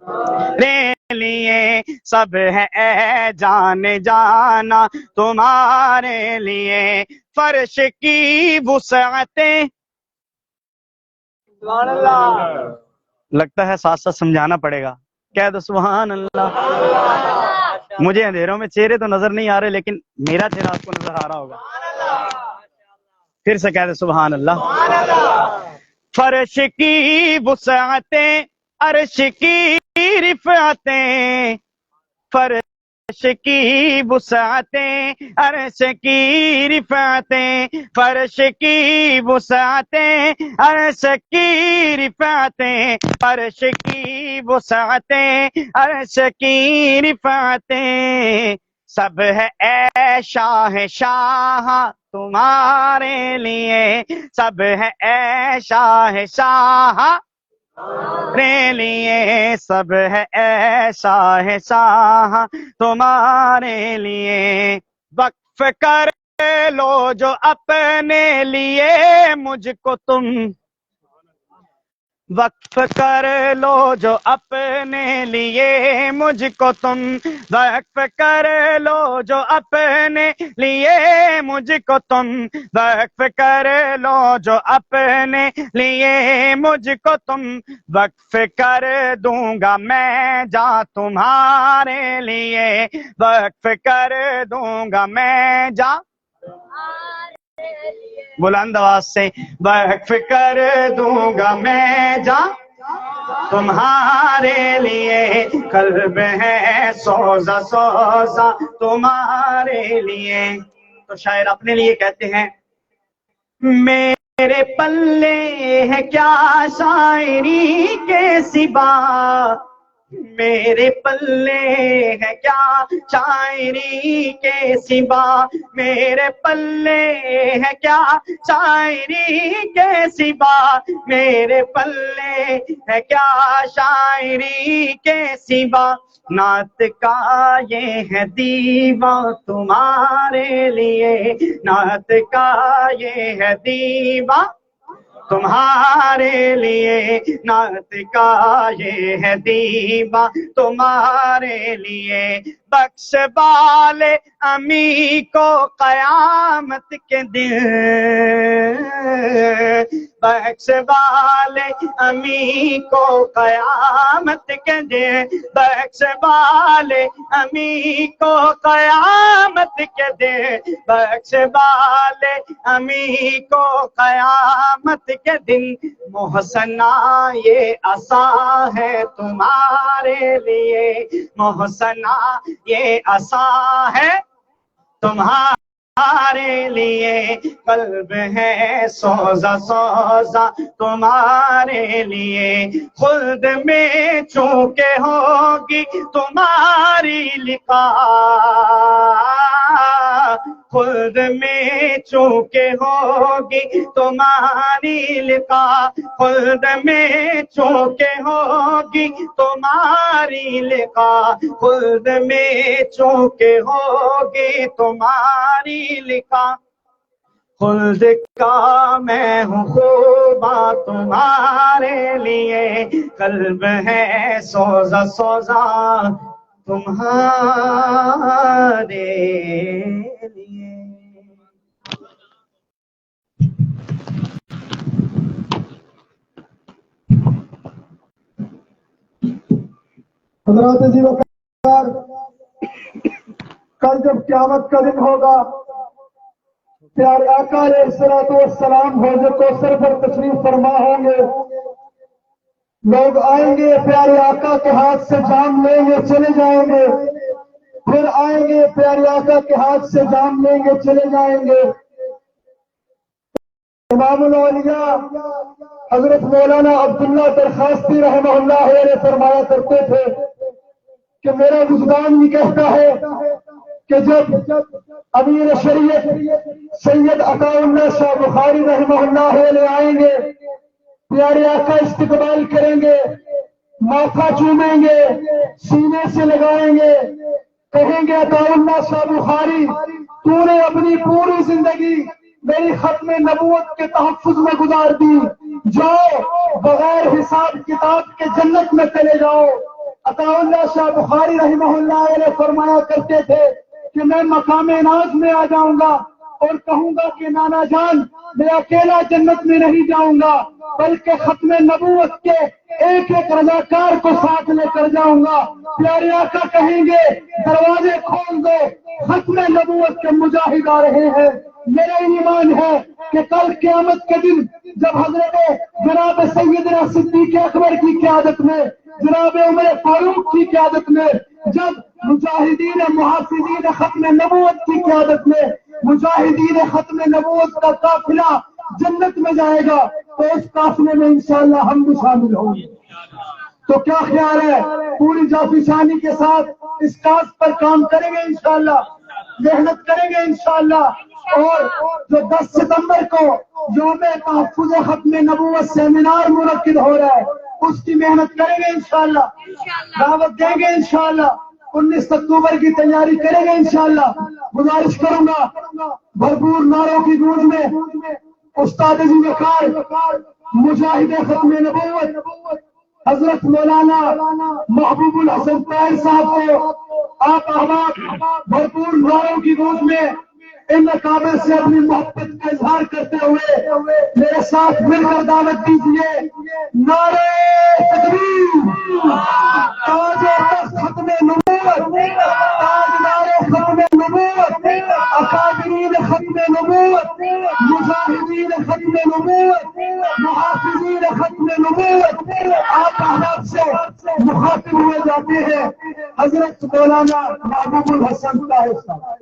تمہارے لیے، سب ہے اے جان جانا تمہارے لیے، فرش کی وسعتیں، سبحان اللہ، لگتا ہے ساتھ ساتھ سمجھانا پڑے گا، کہہ دو سبحان اللہ۔ مجھے اندھیروں میں چہرے تو نظر نہیں آ رہے لیکن میرا چہرہ آپ کو نظر آ رہا ہوگا، پھر سے کہہ دے سبحان اللہ۔ فرش کی وسعتیں، عرش کی رفعتیں، فرش کی وسعتیں، عرش کی رفعتیں، فرش کی وسعتیں، عرش کی رفعتیں، فرش کی وسعتیں، عرش کی رفعتیں، سب ہے اے شاہ شاہ تمہارے لیے، سب ہے اے شاہ شاہ تمہارے لیے، سب ہے اے شاہ شاہ تمہارے لیے، وقف کر لو جو اپنے لیے مجھ کو تم، وقف کر لو جو اپنے لیے مجھ کو تم، وقف کر لو جو اپنے لیے مجھ کو تم، وقف کر لو جو اپنے لیے مجھ کو تم، وقف کر دوں گا میں جاں تمہارے لیے، وقف کر دوں گا میں جاں بلند آواز سے، وقف کر دوں گا میں جاں تمہارے لیے، قلب ہے سوزا سوزا تمہارے لیے۔ تو شاعر اپنے لیے کہتے ہیں، میرے پلے ہے کیا شاعری کے سوا، میرے پلے ہے کیا شاعری کے سوا، میرے پلے ہے کیا شاعری کے سوا، میرے پلے ہے کیا شاعری کے سوا، نعت کا یہ ہے دیوا تمہارے لیے، نعت کا یہ ہے دیوا تمہارے لیے، نعت کا یہ ہے دیوا تمہارے لیے، بخش والے امی کو قیامت کے دن، بخش والے امی کو قیامت کے دن، بخش والے امی کو قیامت کے دن، بخش والے امی کو قیامت کے دن، محسنہ یہ عصا ہے تمہارے لیے، محسنہ یہ عصا ہے تمہارے لیے، قلب ہے سوزا سوزا تمہارے لیے، خلد میں چونکہ ہوگی تمہاری لقاء، خلد میں چونکہ ہوگی تمہاری لقاء، خلد میں چونکہ ہوگی تمہاری لقاء، خلد میں چونکہ ہوگی تمہاری لقاء، خلد کا میں ہوں خوباں تمہارے لیے، قلب ہے سوزا سوزا تمہارے لیے۔ حضرات عزیز وقار، کل جب قیامت کا دن ہوگا، پیارے آقا علیہ الصلوۃ والسلام حوض کوثر پر تشریف فرما ہوں گے، لوگ آئیں گے پیارے آقا کے ہاتھ سے جام لیں گے چلے جائیں گے، پھر آئیں گے پیارے آقا کے ہاتھ سے جام لیں گے چلے جائیں گے۔ امام الاولیاء حضرت مولانا عبداللہ درخواستی رحمہ اللہ علیہ فرمایا کرتے تھے کہ میرا وجدان یہ کہتا ہے کہ جب امیر شریعت سید عطا اللہ شاہ بخاری رحمہ اللہ علیہ آئیں گے، پیارے آقا استقبال کریں گے، ماتھا چومیں گے، سینے سے لگائیں گے، کہیں گے عطا اللہ شاہ بخاری تو نے اپنی پوری زندگی میری ختم نبوت کے تحفظ میں گزار دی، جاؤ بغیر حساب کتاب کے جنت میں چلے جاؤ۔ عطا اللہ شاہ بخاری رحمہ اللہ علیہ فرمایا کرتے تھے کہ میں مقام ناز میں آ جاؤں گا اور کہوں گا کہ نانا جان میں اکیلا جنت میں نہیں جاؤں گا بلکہ ختم نبوت کے ایک ایک رضاکار کو ساتھ لے کر جاؤں گا۔ پیارے آقا کہیں گے دروازے کھول دو، ختم نبوت کے مجاہد آ رہے ہیں۔ میرا ایمان ہے کہ کل قیامت کے دن جب حضرت جناب سیدنا صدیق اکبر کی قیادت میں، جناب عمر فاروق کی قیادت میں، جب مجاہدین محافظین ختم نبوت کی قیادت میں مجاہدین ختم نبوت کا قافلہ جنت میں جائے گا تو اس قافلے میں انشاءاللہ ہم بھی شامل ہوں گے۔ تو کیا خیال ہے پوری جافی شانی کے ساتھ اس کاز پر کام کریں گے انشاءاللہ؟ محنت کریں گے انشاءاللہ. اور جو 10 ستمبر کو یوم تحفظ ختم نبوت سیمینار منعقد ہو رہا ہے اس کی محنت کریں گے انشاءاللہ, دعوت دیں گے انشاءاللہ. 19 اکتوبر کی تیاری کریں گے انشاءاللہ. گزارش کروں گا بھرپور نعروں کی گونج میں استاد ذوالفقار مجاہد ختم نبوت حضرت مولانا محبوب الحسن طاہر صاحب کو آپ احباب بھرپور نعروں کی گونج میں ان اکابر سے اپنی محبت کا اظہار کرتے ہوئے میرے ساتھ مل کر دعوت دیجیے. نعرہ تکبیر, تاج و تخت ختم نبوت, تاجدار ختم نبوت, اکابرین ختم نبوت, مجاہدین ختم نبوت, محافظین ختم نبوت. آپ احباب سے مخاطب ہوئے جاتے ہیں حضرت مولانا محبوب الحسن طاہر صاحب.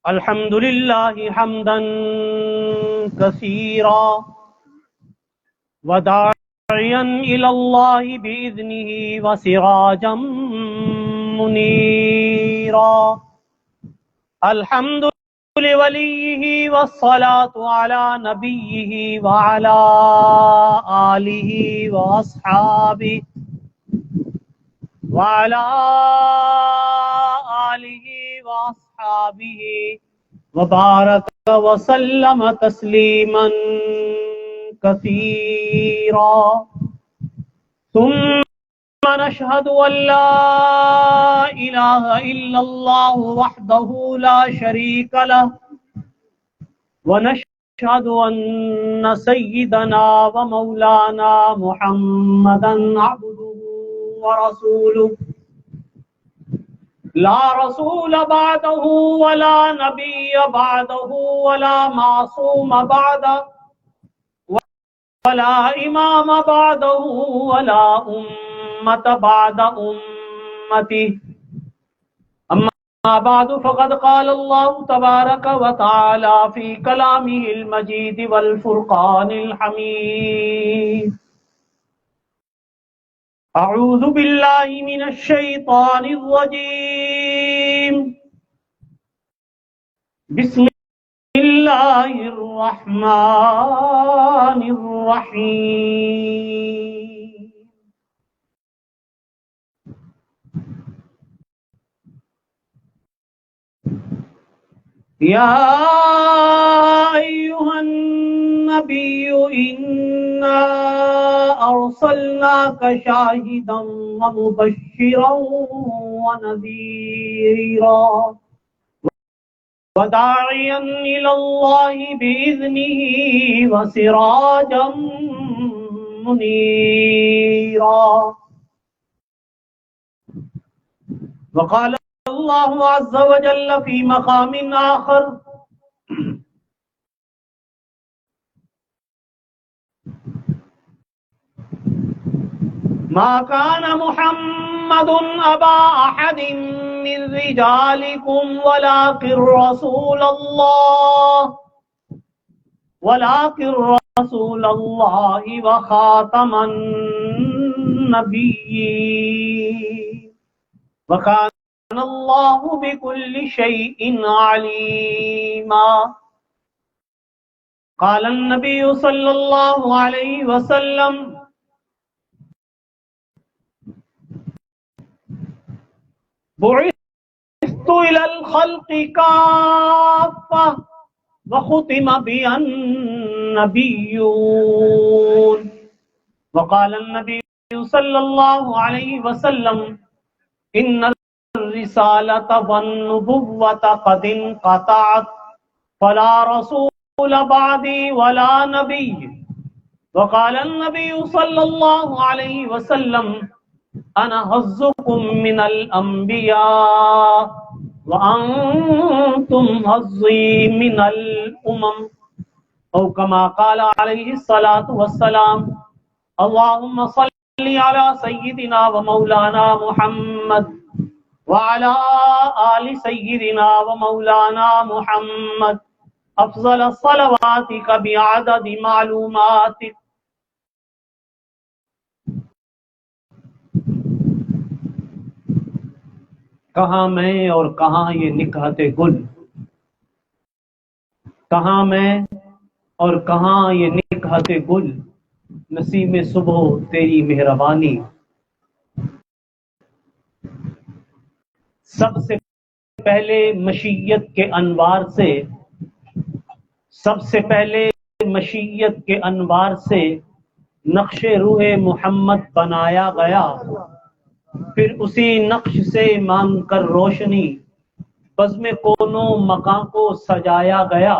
الحمد لله حمدا كثيرا وداعيا إلى الله بإذنه وسراجا منيرا. الحمد لوليه والصلاة على نبيه وعلى آله وأصحابه وعلى آله وأصحابه وبارك وسلم تسليما كثيرا. ثم نشهد أن لا إله إلا الله وحده لا شريك له ونشهد أن سيدنا ومولانا محمدا عبده ورسوله لا رسول بعده ولا نبي بعده ولا معصوم بعده ولا إمام بعده ولا أمة بعد أمته. أما بعد فقد قال الله تبارك وتعالى في كلامه المجيد والفرقان الحميد. أعوذ بالله من الشيطان الرجيم. بسم الله الرحمن الرحيم. يا أيها النبي إنا أرسلناك شاهدا ومبشرا ونذيرا وداعيا إلى الله بإذنه وسراجا منيرا. وقال الله عز وجل في مقام آخر ما كان محمد أبا أحد من رجالكم ولكن رسول الله ولكن رسول الله وخاتم النبيين وكان الله بكل شيء عليما. قال النبي صلى الله عليه وسلم بعثت إلى الخلق كافة وختم بي النبيون. وقال النبي صلى الله عليه وسلم إن الرسالة والنبوة قد انقطعت فلا رسول بعدي ولا نبي. وقال النبي صلى الله عليه وسلم أنا حظكم من الأنبياء وأنتم حظي من الأمم. أو كما قال عليه الصلاة والسلام. اللهم صل على سيدنا ومولانا محمد وعلى آل سيدنا ومولانا محمد أفضل صلواتك بعدد معلوماتك. کہاں میں اور کہاں یہ نکہت گل، کہاں میں اور کہاں یہ نکہت گل، نسیم صبح تیری مہربانی. سب سے پہلے مشیت کے انوار سے، سب سے پہلے مشیت کے انوار سے نقش روح محمد بنایا گیا، پھر اسی نقش سے مانگ کر روشنی بزم کونوں مکان کو سجایا گیا.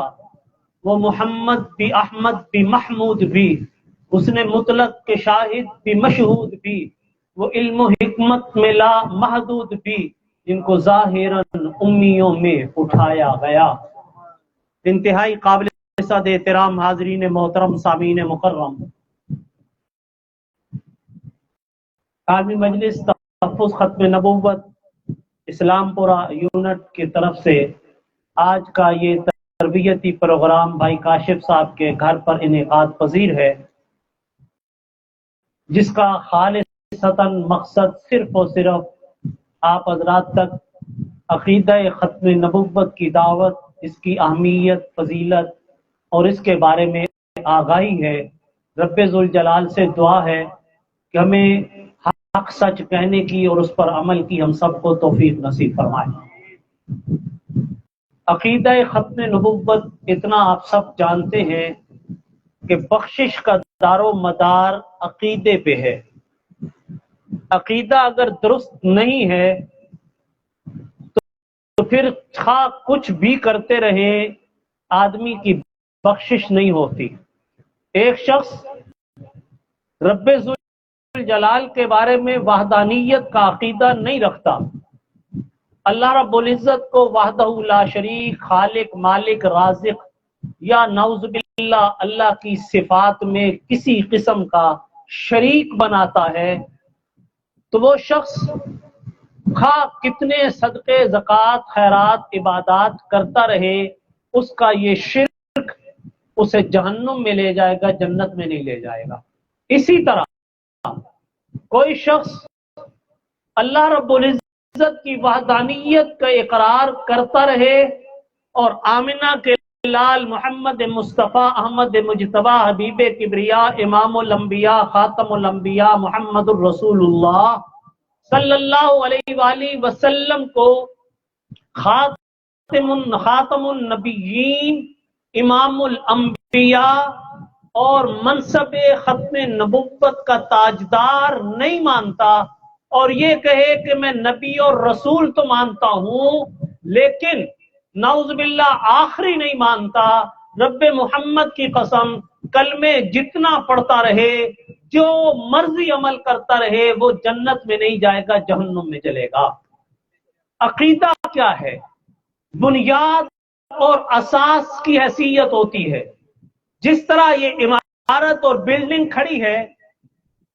وہ محمد بھی احمد بھی محمود بھی، اس نے مطلق کے شاہد بھی مشہود بھی، وہ علم و حکمت میں لا محدود بھی، جن کو ظاہراً امیوں میں اٹھایا گیا. انتہائی قابل صد احترام حاضرین محترم، سامعین مکرم، عالمی مجلس تحفظ ختم نبوت اسلام پورہ یونٹ کی طرف سے آج کا یہ تربیتی پروگرام بھائی کاشف صاحب کے گھر پر انعقاد پذیر ہے، جس کا خالصتاً مقصد صرف اور صرف آپ حضرات تک عقیدہ ختم نبوت کی دعوت، اس کی اہمیت، فضیلت اور اس کے بارے میں آگاہی ہے. رب ذوالجلال سے دعا ہے کہ ہمیں حق سچ کہنے کی اور اس پر عمل کی ہم سب کو توفیق نصیب فرمائے. عقیدہ ختم نبوت اتنا آپ سب جانتے ہیں کہ بخشش کا دار و مدار عقیدے پہ ہے. عقیدہ اگر درست نہیں ہے تو پھر خواہ کچھ بھی کرتے رہے آدمی کی بخشش نہیں ہوتی. ایک شخص رب ذوالجلال کے بارے میں وحدانیت کا عقیدہ نہیں رکھتا، اللہ رب العزت کو وحدہ لا شریک، خالق، مالک، رازق یا نعوذ باللہ اللہ کی صفات میں کسی قسم کا شریک بناتا ہے، تو وہ شخص خواہ کتنے صدقے، زکوٰۃ، خیرات، عبادات کرتا رہے، اس کا یہ شرک اسے جہنم میں لے جائے گا، جنت میں نہیں لے جائے گا. اسی طرح کوئی شخص اللہ رب العزت کی وحدانیت کا اقرار کرتا رہے اور آمنہ کے لال محمد مصطفیٰ احمد مجتبی حبیب کبریا امام الانبیاء خاتم الانبیاء محمد الرسول اللہ صلی اللہ علیہ وآلہ وسلم کو خاتم النبیین، امام الانبیاء اور منصب ختم نبوت کا تاجدار نہیں مانتا اور یہ کہے کہ میں نبی اور رسول تو مانتا ہوں لیکن نعوذ باللہ آخری نہیں مانتا، رب محمد کی قسم کلمے جتنا پڑھتا رہے، جو مرضی عمل کرتا رہے، وہ جنت میں نہیں جائے گا، جہنم میں چلے گا. عقیدہ کیا ہے؟ بنیاد اور اساس کی حیثیت ہوتی ہے. جس طرح یہ عمارت اور بلڈنگ کھڑی ہے،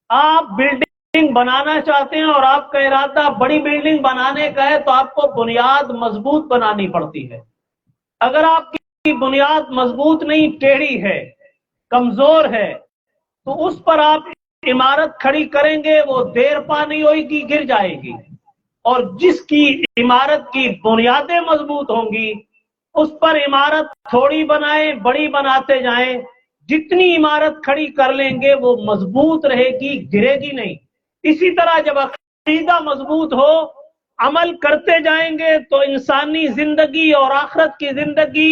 آپ بلڈنگ بنانا چاہتے ہیں اور آپ کا ارادہ بڑی بلڈنگ بنانے کا ہے تو آپ کو بنیاد مضبوط بنانی پڑتی ہے. اگر آپ کی کی بنیاد مضبوط نہیں، ٹیڑھی ہے، کمزور ہے، تو اس پر آپ عمارت کھڑی کریں گے وہ دیر پا نہیں ہوئے گی، گر جائے گی۔ اور جس کی عمارت کی بنیادیں مضبوط ہوں گی اس پر عمارت تھوڑی بنائیں، بڑی بناتے جائیں، جتنی عمارت کھڑی کر لیں گے وہ مضبوط رہے گی، گرے گی نہیں۔ اسی طرح جب عقیدہ مضبوط ہو، عمل کرتے جائیں گے تو انسانی زندگی اور آخرت کی زندگی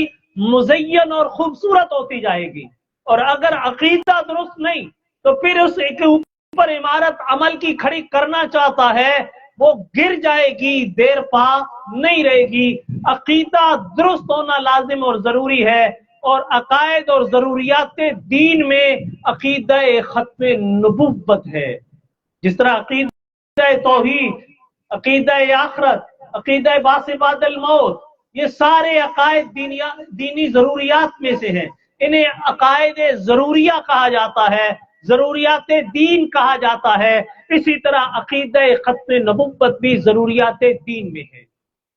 مزین اور خوبصورت ہوتی جائے گی۔ اور اگر عقیدہ درست نہیں تو پھر اس کے اوپر عمارت عمل کی کھڑی کرنا چاہتا ہے وہ گر جائے گی، دیر پا نہیں رہے گی۔ عقیدہ درست ہونا لازم اور ضروری ہے، اور عقائد اور ضروریات دین میں عقیدہ ختم نبوت ہے۔ جس طرح عقیدہ توحید، عقیدہ آخرت، عقیدہ باس بعد الموت، یہ سارے عقائد دینی ضروریات میں سے ہیں، انہیں عقائد ضروریہ کہا جاتا ہے، ضروریات دین کہا جاتا ہے۔ اسی طرح عقیدہ ختم نبوت بھی ضروریات دین میں ہے۔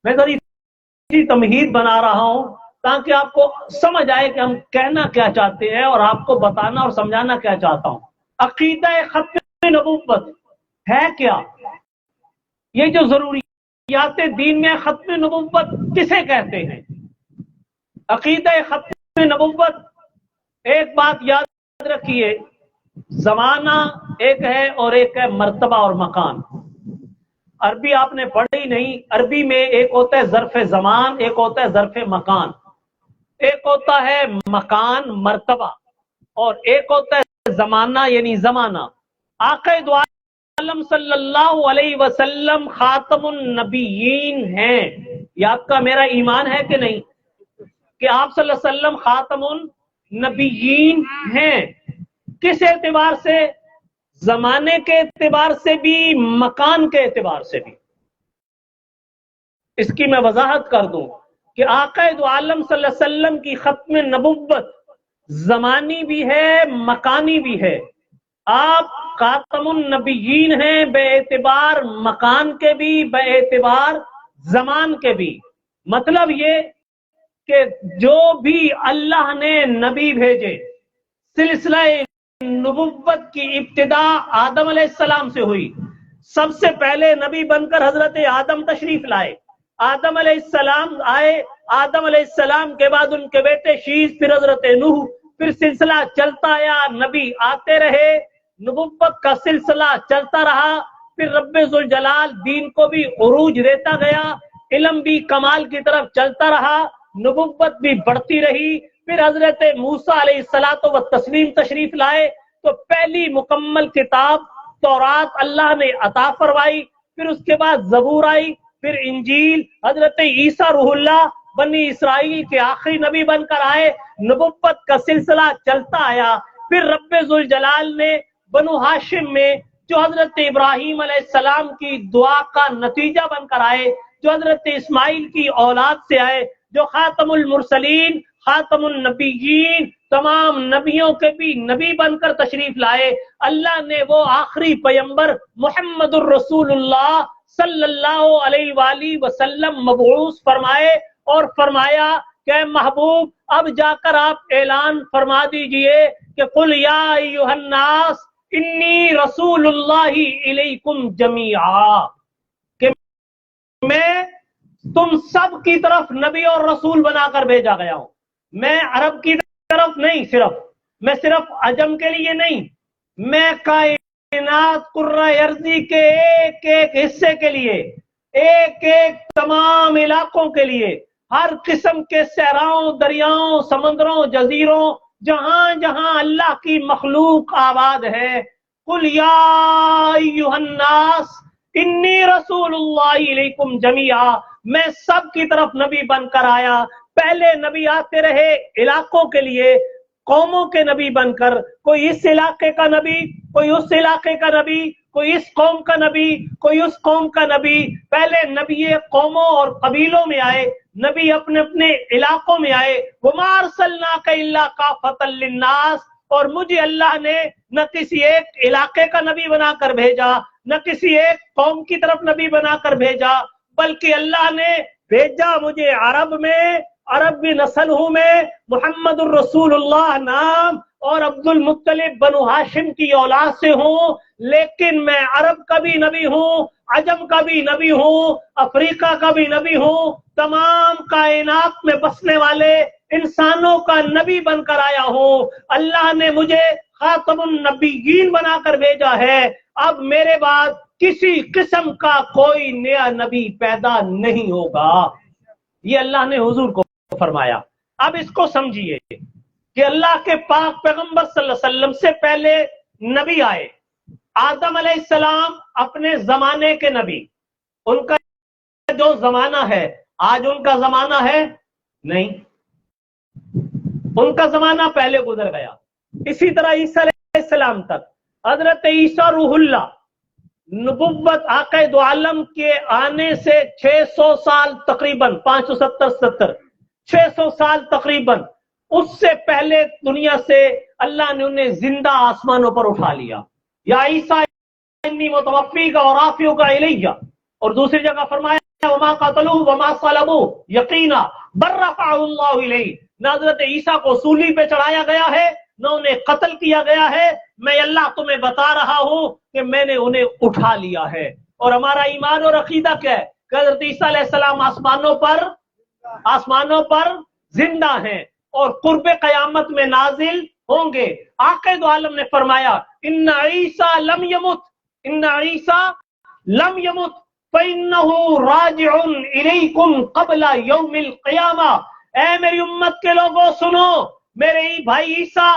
میں ذرا اسی تمہید بنا رہا ہوں تاکہ آپ کو سمجھ آئے کہ ہم کہنا کیا چاہتے ہیں اور آپ کو بتانا اور سمجھانا کیا چاہتا ہوں۔ عقیدہ ختم نبوت ہے کیا؟ یہ جو ضروریات دین میں ختم نبوت کسے کہتے ہیں؟ عقیدہ ختم نبوت، ایک بات یاد رکھیے، زمانہ ایک ہے اور ایک ہے مرتبہ اور مکان۔ عربی آپ نے پڑھی نہیں، عربی میں ایک ہوتا ہے ظرف زمان، ایک ہوتا ہے ظرف مکان، ایک ہوتا ہے مکان مرتبہ اور ایک ہوتا ہے زمانہ یعنی زمانہ۔ آقا دو عالم صلی اللہ علیہ وسلم خاتم النبیین ہیں، یہ آپ کا میرا ایمان ہے کہ نہیں کہ آپ صلی اللہ علیہ وسلم خاتم النبیین ہیں؟ کس اعتبار سے؟ زمانے کے اعتبار سے بھی، مکان کے اعتبار سے بھی۔ اس کی میں وضاحت کر دوں کہ آقا دو عالم صلی اللہ علیہ وسلم کی ختم نبوت زمانی بھی ہے، مکانی بھی ہے۔ آپ خاتم النبیین ہیں بے اعتبار مکان کے بھی، بے اعتبار زمان کے بھی۔ مطلب یہ کہ جو بھی اللہ نے نبی بھیجے، سلسلہ نبوت کی ابتدا آدم علیہ السلام سے ہوئی۔ سب سے پہلے نبی بن کر حضرت آدم تشریف لائے، آدم علیہ السلام آئے، آدم علیہ السلام کے بعد ان کے بیٹے شیش، پھر حضرت نوح، پھر سلسلہ چلتا آیا، نبی آتے رہے، نبوت کا سلسلہ چلتا رہا، پھر رب ذوالجلال دین کو بھی عروج دیتا گیا، علم بھی کمال کی طرف چلتا رہا، نبوت بھی بڑھتی رہی۔ پھر حضرت موسیٰ علیہ الصلوۃ والتسلیم تشریف لائے تو پہلی مکمل کتاب تورات اللہ نے عطا فرمائی، پھر اس کے بعد زبور آئی، پھر انجیل، حضرت عیسیٰ روح اللہ بنی اسرائیل کے آخری نبی بن کر آئے، نبوت کا سلسلہ چلتا آیا۔ پھر رب ذوالجلال نے بنو ہاشم میں جو حضرت ابراہیم علیہ السلام کی دعا کا نتیجہ بن کر آئے، جو حضرت اسماعیل کی اولاد سے آئے، جو خاتم المرسلین، خاتم النبیین، تمام نبیوں کے بھی نبی بن کر تشریف لائے، اللہ نے وہ آخری پیغمبر محمد الرسول اللہ صلی اللہ علیہ وآلہ وسلم مبعوث فرمائے اور فرمایا کہ محبوب اب جا کر آپ اعلان فرما دیجئے کہ قل یا ایھا الناس انی رسول اللہ الیکم جمیعا، کہ میں تم سب کی طرف نبی اور رسول بنا کر بھیجا گیا ہوں۔ میں عرب کی طرف نہیں، میں صرف عجم کے لیے نہیں، میں کائنات قرہ ارضی کے ایک ایک حصے کے لیے، ایک ایک تمام علاقوں کے لیے، ہر قسم کے صحراؤں، دریاؤں، سمندروں، جزیروں، جہاں جہاں اللہ کی مخلوق آباد ہے، قل یا ایھا الناس انی رسول اللہ الیکم جمیعا، میں سب کی طرف نبی بن کر آیا۔ پہلے نبی آتے رہے علاقوں کے لیے، قوموں کے نبی بن کر، کوئی اس علاقے کا نبی، کوئی اس علاقے کا نبی، کوئی اس قوم کا نبی، کوئی اس قوم کا نبی۔ پہلے نبی قوموں اور قبیلوں میں آئے، نبی اپنے اپنے علاقوں میں آئے۔ وما ارسلناک الا کافۃ للناس، اور مجھے اللہ نے نہ کسی ایک علاقے کا نبی بنا کر بھیجا، نہ کسی ایک قوم کی طرف نبی بنا کر بھیجا، بلکہ اللہ نے بھیجا مجھے عرب میں عربی نسل ہوں میں، محمد الرسولullah نام اور عبد المطلب بنو ہاشم کی اولاد سے ہوں، لیکن میں عرب کا بھی نبی ہوں، عجم کا بھی نبی ہوں، افریقہ کا بھی نبی ہوں، تمام کائنات میں بسنے والے انسانوں کا نبی بن کر آیا ہوں۔ اللہ نے مجھے خاتم النبیین بنا کر بھیجا ہے، اب میرے بعد کسی قسم کا کوئی نیا نبی پیدا نہیں ہوگا۔ یہ اللہ نے حضور کو فرمایا۔ اب اس کو سمجھیے کہ اللہ کے پاک پیغمبر صلی اللہ علیہ وسلم سے پہلے نبی آئے، آدم علیہ السلام اپنے زمانے کے نبی، ان کا جو زمانہ ہے آج ان کا زمانہ ہے نہیں، ان کا زمانہ پہلے گزر گیا۔ اسی طرح عیسیٰ علیہ السلام تک، حضرت عیسیٰ روح اللہ، نبوت آقا دو عالم کے آنے سے 600 سال تقریباً 570 600 سال تقریباً اس سے پہلے دنیا سے اللہ نے انہیں زندہ آسمانوں پر اٹھا لیا۔ یا عیسیٰ انی متوفیک و رافعک الیہ، اور دوسری جگہ فرمایا وما قتلوہ وما صلبوہ یقینا بل رفعہ اللہ الیہ، نہ حضرت عیسیٰ کو صلیب پہ چڑھایا گیا ہے نہ انہیں قتل کیا گیا ہے، میں اللہ تمہیں بتا رہا ہوں کہ میں نے انہیں اٹھا لیا ہے۔ اور ہمارا ایمان اور عقیدہ کیا ہے کہ حضرت عیسیٰ علیہ السلام آسمانوں پر زندہ ہیں اور قرب قیامت میں نازل ہوں گے۔ آقا دو عالم نے فرمایا ان عیسیٰ لم یمت فإنہ راجع الیکم قبل یوم القیامہ، اے میری امت کے لوگوں سنو، میرے بھائی عیسیٰ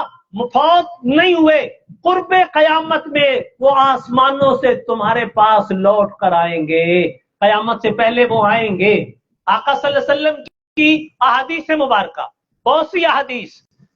فوت نہیں ہوئے، قرب قیامت میں وہ آسمانوں سے تمہارے پاس لوٹ کر آئیں گے، قیامت سے پہلے وہ آئیں گے۔ آقا صلی اللہ علیہ وسلم کی احادیث مبارکہ، بہت سی احادیث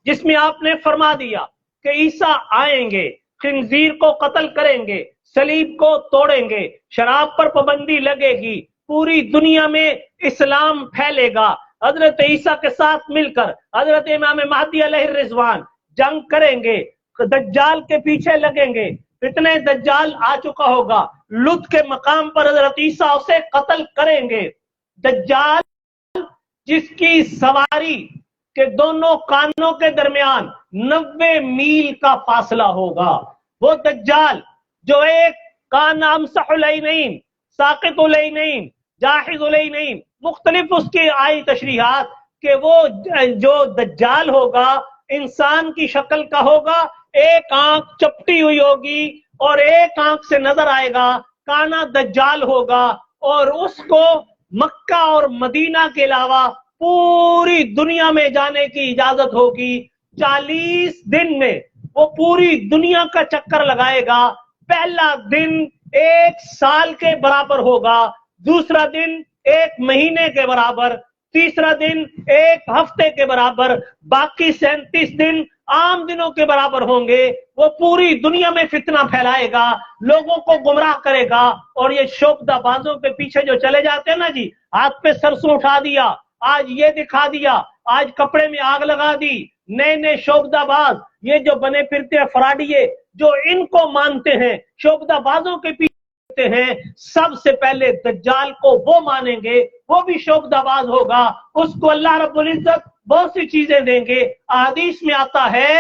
جس میں آپ نے فرما دیا کہ عیسیٰ آئیں گے، خنزیر کو قتل کریں گے، صلیب کو توڑیں گے، شراب پر پابندی لگے گی، پوری دنیا میں اسلام پھیلے گا، حضرت عیسیٰ کے ساتھ مل کر حضرت امام مہدی علیہ الرضوان جنگ کریں گے، دجال کے پیچھے لگیں گے، فتنہ دجال آ چکا ہوگا، لط کے مقام پر حضرت عیسیٰ اسے قتل کریں گے۔ دجال جس کی سواری کے دونوں کانوں کے درمیان 90 میل کا فاصلہ ہوگا، وہ دجال جو ایک کا نام امسح العینین، ساقط العینین، جاحظ العینین، مختلف اس کی آئی تشریحات کہ وہ جو دجال ہوگا انسان کی شکل کا ہوگا، ایک آنکھ چپٹی ہوئی ہوگی اور ایک آنکھ سے نظر آئے گا، کانا دجال ہوگا، اور اس کو مکہ اور مدینہ کے علاوہ پوری دنیا میں جانے کی اجازت ہوگی۔ 40 دن میں وہ پوری دنیا کا چکر لگائے گا۔ پہلا دن 1 سال کے برابر ہوگا، دوسرا دن 1 مہینے کے برابر، تیسرا دن 1 ہفتے کے برابر، باقی 37 دن عام دنوں کے برابر ہوں گے۔ وہ پوری دنیا میں فتنہ پھیلائے گا، لوگوں کو گمراہ کرے گا، اور یہ شوبدہ بازوں کے پیچھے جو چلے جاتے ہیں نا جی، ہاتھ پہ سرسوں اٹھا دیا، آج یہ دکھا دیا، آج کپڑے میں آگ لگا دی، نئے شوبدہ باز یہ جو بنے پھرتے ہیں فراڈیے، جو ان کو مانتے ہیں، شوبدہ بازوں کے پیچھے ہیں، سب سے پہلے دجال کو وہ مانیں گے، وہ بھی شوبدہ باز ہوگا، اس کو اللہ رب العزت بہت سی چیزیں دیں گے۔ احادیث میں آتا ہے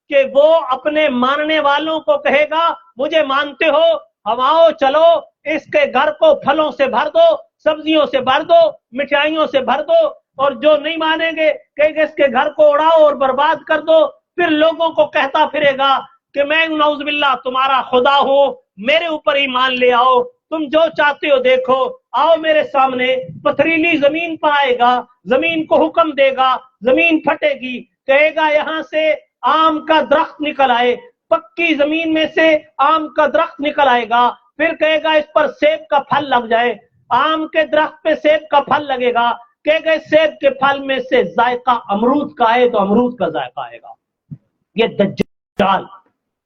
کہ وہ اپنے ماننے والوں کو کہے گا مجھے مانتے ہو، ہم آؤ چلو اس کے گھر کو پھلوں سے بھر دو، سبزیوں سے بھر دو، مٹھائیوں سے بھر دو، اور جو نہیں مانیں گے کہیں گے اس کے گھر کو اڑاؤ اور برباد کر دو۔ پھر لوگوں کو کہتا پھرے گا کہ میں نعوذ باللہ تمہارا خدا ہوں، میرے اوپر ایمان لے آؤ، تم جو چاہتے ہو دیکھو، آؤ میرے سامنے۔ پتھریلی زمین پر آئے گا، زمین کو حکم دے گا، زمین پھٹے گی، کہے گا یہاں سے آم کا درخت نکل آئے، پکی زمین میں سے آم کا درخت نکل آئے گا، پھر کہے گا اس پر سیب کا پھل لگ جائے، آم کے درخت پہ سیب کا پھل لگے گا، کہے گا سیب کے پھل میں سے ذائقہ امرود کا آئے تو امرود کا ذائقہ آئے گا۔ یہ دجال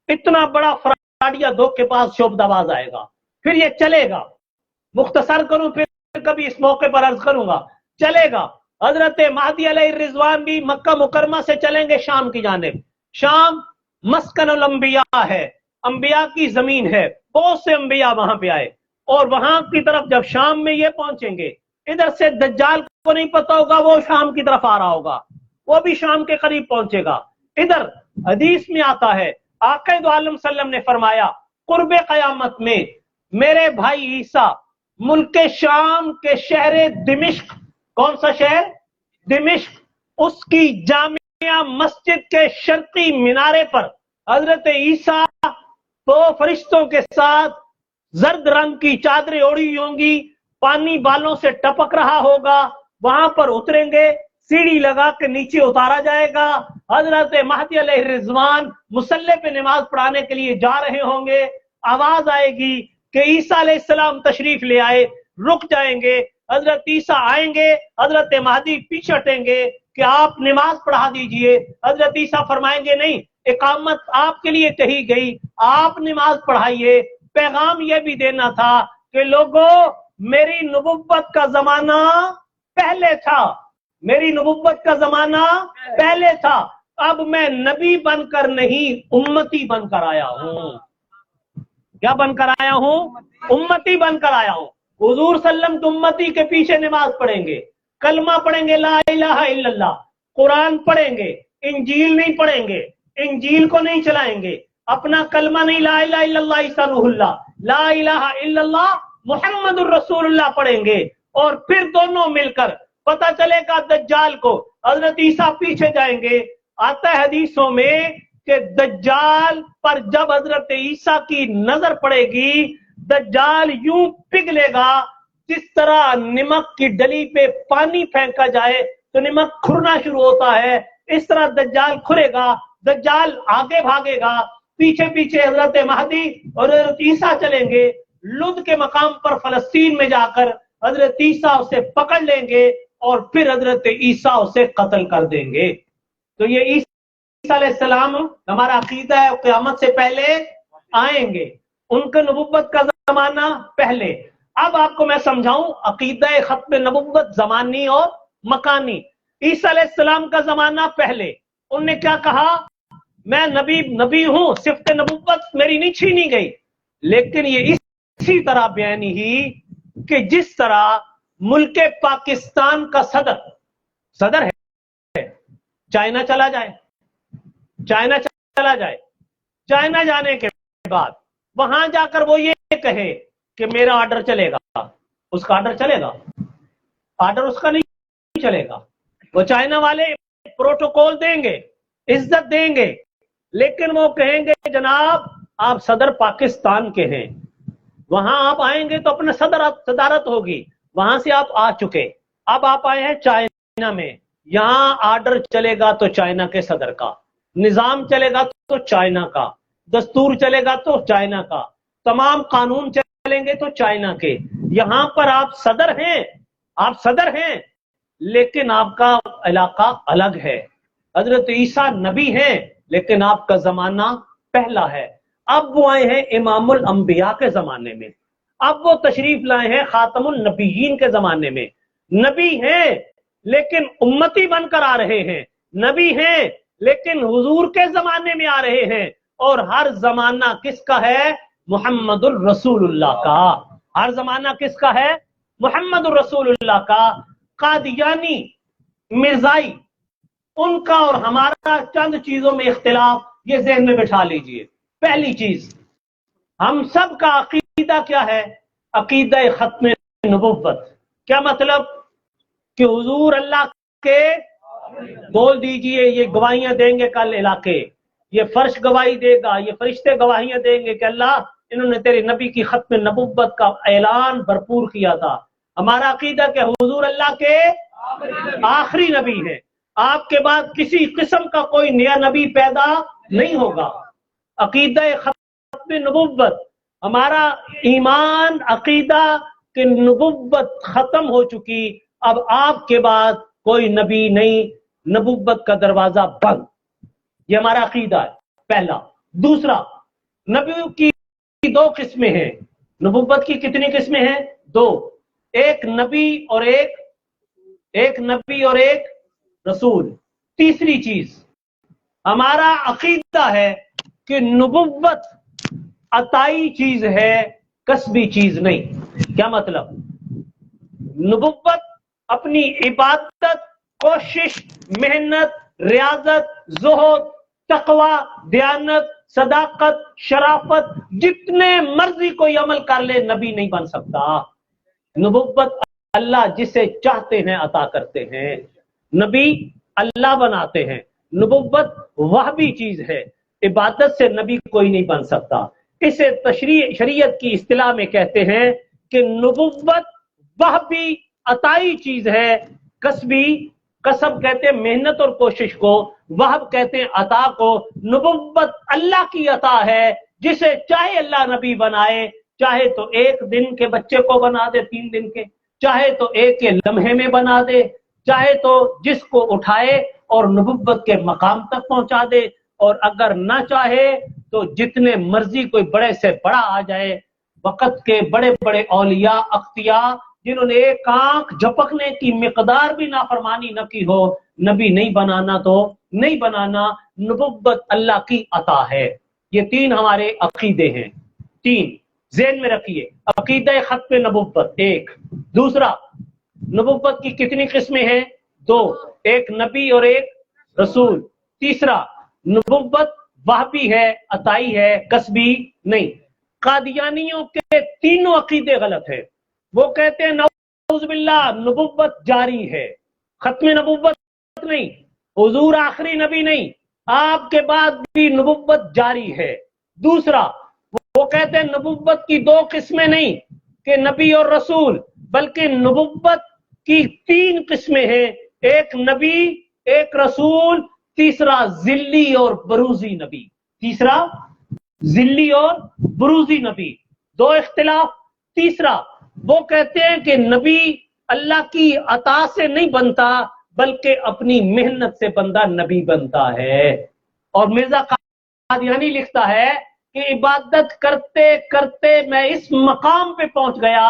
اتنا بڑا فراڈیا دھوکے باز شعبدہ باز آئے گا، پھر یہ چلے گا۔ مختصر کروں پھر کبھی اس موقع پر عرض کروں گا، چلے گا۔ حضرت مہدی علیہ الرضوان بھی مکہ مکرمہ سے چلیں گے شام کی جانب۔ شام مسکن الانبیاء ہے، انبیاء کی زمین ہے، بہت سے انبیاء وہاں پہ آئے، اور وہاں کی طرف جب شام میں یہ پہنچیں گے، ادھر سے دجال کو نہیں پتا ہوگا وہ شام کی طرف آ رہا ہوگا، وہ بھی شام کے قریب پہنچے گا۔ ادھر حدیث میں آتا ہے آقا دو عالم صلی اللہ علیہ وسلم نے فرمایا قرب قیامت میں میرے بھائی عیسیٰ ملک شام کے شہر دمشق، کون سا شہر؟ دمشق، اس کی جامعہ مسجد کے شرقی مینارے پر حضرت عیسیٰ تو فرشتوں کے ساتھ زرد رنگ کی چادریں اوڑھی ہوں گی، پانی بالوں سے ٹپک رہا ہوگا، وہاں پر اتریں گے، سیڑھی لگا کے نیچے اتارا جائے گا، حضرت مہدی علیہ الرضوان مصلی پہ نماز پڑھانے کے لیے جا رہے ہوں گے، آواز آئے گی کہ عیسیٰ علیہ السلام تشریف لے آئے، رک جائیں گے، حضرت عیسیٰ آئیں گے، حضرت مہدی پیچھے ہٹیں گے کہ آپ نماز پڑھا دیجئے، حضرت عیسیٰ فرمائیں گے نہیں، اقامت آپ کے لیے کہی گئی، آپ نماز پڑھائیے۔ پیغام یہ بھی دینا تھا کہ لوگوں میری نبوت کا زمانہ پہلے تھا، میری نبوت کا زمانہ پہلے تھا، اب میں نبی بن کر نہیں امتی بن کر آیا ہوں۔ کیا بن کر آیا ہوں؟ امتی بن کر آیا ہوں۔ حضور صلی اللہ علیہ وسلم امتی کے پیچھے نماز پڑھیں گے، کلمہ پڑھیں گے لا الہ الا اللہ، قرآن پڑھیں گے، انجیل نہیں پڑھیں گے، انجیل کو نہیں چلائیں گے، اپنا کلمہ نہیں لا الہ الا اللہ عیسیٰ روح اللہ، لا الہ الا اللہ محمد الرسول اللہ پڑھیں گے، اور پھر دونوں مل کر پتہ چلے گا دجال کو، حضرت عیسیٰ پیچھے جائیں گے۔ آتا ہے حدیثوں میں کہ دجال پر جب حضرت عیسیٰ کی نظر پڑے گی دجال یوں پگھلے گا جس طرح نمک کی ڈلی پہ پانی پھینکا جائے تو نمک کھرنا شروع ہوتا ہے، اس طرح دجال کھرے گا، دجال آگے بھاگے گا، پیچھے پیچھے حضرت مہدی اور حضرت عیسیٰ چلیں گے، لد کے مقام پر فلسطین میں جا کر حضرت عیسیٰ اسے پکڑ لیں گے اور پھر حضرت عیسیٰ اسے قتل کر دیں گے۔ تو یہ عیسیٰ علیہ السلام ہمارا عقیدہ ہے قیامت سے پہلے آئیں گے، ان کے نبوت کا زمانہ پہلے۔ اب آپ کو میں سمجھاؤں عقیدہ ختم نبوت زمانی اور مکانی۔ عیسیٰ علیہ السلام کا زمانہ پہلے، انہوں نے کیا کہا؟ میں نبی ہوں، صفت نبوت میری نہیں چھینی گئی، لیکن یہ اسی طرح بیانی ہی کہ جس طرح ملک پاکستان کا صدر ہے، چائنا چلا جائے، چائنا جانے کے بعد وہاں جا کر وہ یہ کہے کہ میرا آرڈر چلے گا، اس کا آرڈر چلے گا؟ آرڈر اس کا نہیں چلے گا۔ وہ چائنا والے پروٹوکول دیں گے، عزت دیں گے، لیکن وہ کہیں گے جناب آپ صدر پاکستان کے ہیں، وہاں آپ آئیں گے تو اپنا صدارت ہوگی، وہاں سے آپ آ چکے، اب آپ آئے ہیں چائنا میں، یہاں آرڈر چلے گا تو چائنا کے صدر کا، نظام چلے گا تو چائنا کا، دستور چلے گا تو چائنا کا، تمام قانون چلیں گے تو چائنا کے۔ یہاں پر آپ صدر ہیں لیکن آپ کا علاقہ الگ ہے۔ حضرت عیسیٰ نبی ہیں لیکن آپ کا زمانہ پہلا ہے۔ اب وہ آئے ہیں امام الانبیاء کے زمانے میں، اب وہ تشریف لائے ہیں خاتم النبیین کے زمانے میں۔ نبی ہیں لیکن امتی بن کر آ رہے ہیں، نبی ہیں لیکن حضور کے زمانے میں آ رہے ہیں، اور ہر زمانہ کس کا ہے؟ محمد الرسول اللہ کا۔ ہر زمانہ کس کا ہے؟ محمد الرسول اللہ کا۔ قادیانی، مرزائی، ان کا اور ہمارا چند چیزوں میں اختلاف، یہ ذہن میں بٹھا لیجئے۔ پہلی چیز، ہم سب کا عقیدہ کیا ہے؟ عقیدہ ختم نبوت۔ کیا مطلب؟ کہ حضور اللہ کے، بول دیجئے، یہ گواہیاں دیں گے کل علاقے، یہ فرش گواہی دے گا، یہ فرشتے گواہیاں دیں گے کہ اللہ انہوں نے تیرے نبی کی ختم نبوت کا اعلان بھرپور کیا تھا۔ ہمارا عقیدہ کہ حضور اللہ کے آخری نبی ہیں، آپ کے بعد کسی قسم کا کوئی نیا نبی پیدا نہیں ہوگا۔ عقیدہ ختم نبوت، ہمارا ایمان عقیدہ کہ نبوت ختم ہو چکی، اب آپ کے بعد کوئی نبی نہیں، نبوت کا دروازہ بند، یہ ہمارا عقیدہ ہے پہلا۔ دوسرا، نبی کی دو قسمیں ہیں، نبوت کی کتنی قسمیں ہیں؟ دو، ایک نبی اور ایک رسول۔ تیسری چیز، ہمارا عقیدہ ہے کہ نبوت عطائی چیز ہے، کسبی چیز نہیں۔ کیا مطلب؟ نبوت اپنی عبادت، کوشش، محنت، ریاضت، زہد، تقوی، دیانت، صداقت، شرافت، جتنے مرضی کوئی عمل کر لے نبی نہیں بن سکتا۔ نبوت اللہ جسے چاہتے ہیں عطا کرتے ہیں، نبی اللہ بناتے ہیں۔ نبوت وہبی چیز ہے، عبادت سے نبی کوئی نہیں بن سکتا۔ اسے شریعت کی اصطلاح میں کہتے ہیں کہ نبوت وہبی عطائی چیز ہے، کسبی، کسب کہتے ہیں محنت اور کوشش کو، وہب کہتے ہیں عطا کو۔ نبوت اللہ کی عطا ہے، جسے چاہے اللہ نبی بنائے، چاہے تو ایک دن کے بچے کو بنا دے، 3 دن کے، چاہے تو ایک کے لمحے میں بنا دے، چاہے تو جس کو اٹھائے اور نبوت کے مقام تک پہنچا دے، اور اگر نہ چاہے تو جتنے مرضی کوئی بڑے سے بڑا آ جائے۔ وقت کے بڑے بڑے اولیاء اختیار جنہوں نے ایک آنکھ جھپکنے کی مقدار بھی نافرمانی نہ کی ہو، نبی نہیں بنانا تو نہیں بنانا۔ نبوت اللہ کی عطا ہے۔ یہ 3 ہمارے عقیدے ہیں، 3 ذہن میں رکھیے۔ عقیدہ ختم نبوت 1، دوسرا نبوت کی کتنی قسمیں ہیں؟ 2، ایک نبی اور ایک رسول، تیسرا نبوت وہبی ہے، عطائی ہے، کسبی نہیں۔ قادیانیوں کے تینوں عقیدے غلط ہیں۔ وہ کہتے ہیں نعوذ باللہ نبوت جاری ہے، ختم نبوت نہیں، حضور آخری نبی نہیں، آپ کے بعد بھی نبوت جاری ہے۔ دوسرا وہ کہتے ہیں نبوت کی 2 قسمیں نہیں کہ نبی اور رسول، بلکہ نبوت کی 3 قسمیں ہیں، ایک نبی، ایک رسول، تیسرا ذلی اور بروزی نبی۔ تیسرا ذلی اور بروزی نبی، 2 اختلاف۔ تیسرا وہ کہتے ہیں کہ نبی اللہ کی عطا سے نہیں بنتا، بلکہ اپنی محنت سے بندہ نبی بنتا ہے۔ اور مرزا قادیانی لکھتا ہے کہ عبادت کرتے کرتے میں اس مقام پہ پہنچ گیا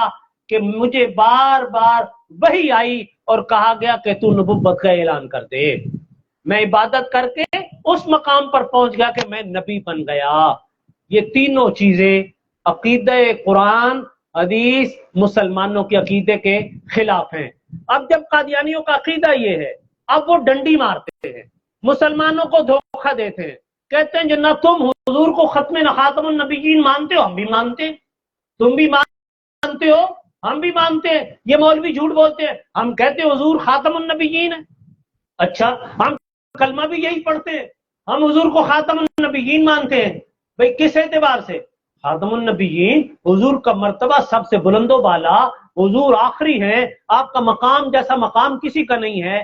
کہ مجھے بار بار وحی آئی اور کہا گیا کہ تو نبوت کا اعلان کر دے۔ میں عبادت کر کے اس مقام پر پہنچ گیا کہ میں نبی بن گیا۔ یہ تینوں چیزیں عقیدہ قرآن، حدیث، مسلمانوں کے عقیدے کے خلاف ہیں۔ اب جب قادیانیوں کا عقیدہ یہ ہے، اب وہ ڈنڈی مارتے ہیں، مسلمانوں کو دھوکہ دیتے ہیں، کہتے ہیں جنہ تم حضور کو ختم خاتم النبیین مانتے ہو، ہم بھی مانتے ہیں، تم بھی مانتے ہو، ہم بھی مانتے ہیں، یہ مولوی جھوٹ بولتے ہیں، ہم کہتے ہیں حضور خاتم النبیین ہے۔ اچھا ہم کلمہ بھی یہی پڑھتے ہیں، ہم حضور کو خاتم النبیین مانتے ہیں۔ بھئی کس اعتبار سے؟ خاتم النبیین، حضور کا مرتبہ سب سے بلند و بالا، حضور آخری ہیں، آپ کا مقام جیسا مقام کسی کا نہیں ہے۔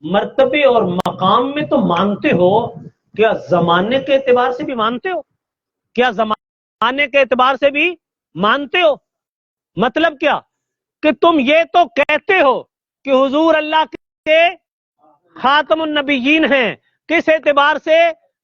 مرتبے اور مقام میں تو مانتے ہو، کیا زمانے کے اعتبار سے بھی مانتے ہو؟ کیا زمانے کے اعتبار سے بھی مانتے ہو؟ مطلب کیا کہ تم یہ تو کہتے ہو کہ حضور اللہ کے خاتم النبیین ہیں، کس اعتبار سے؟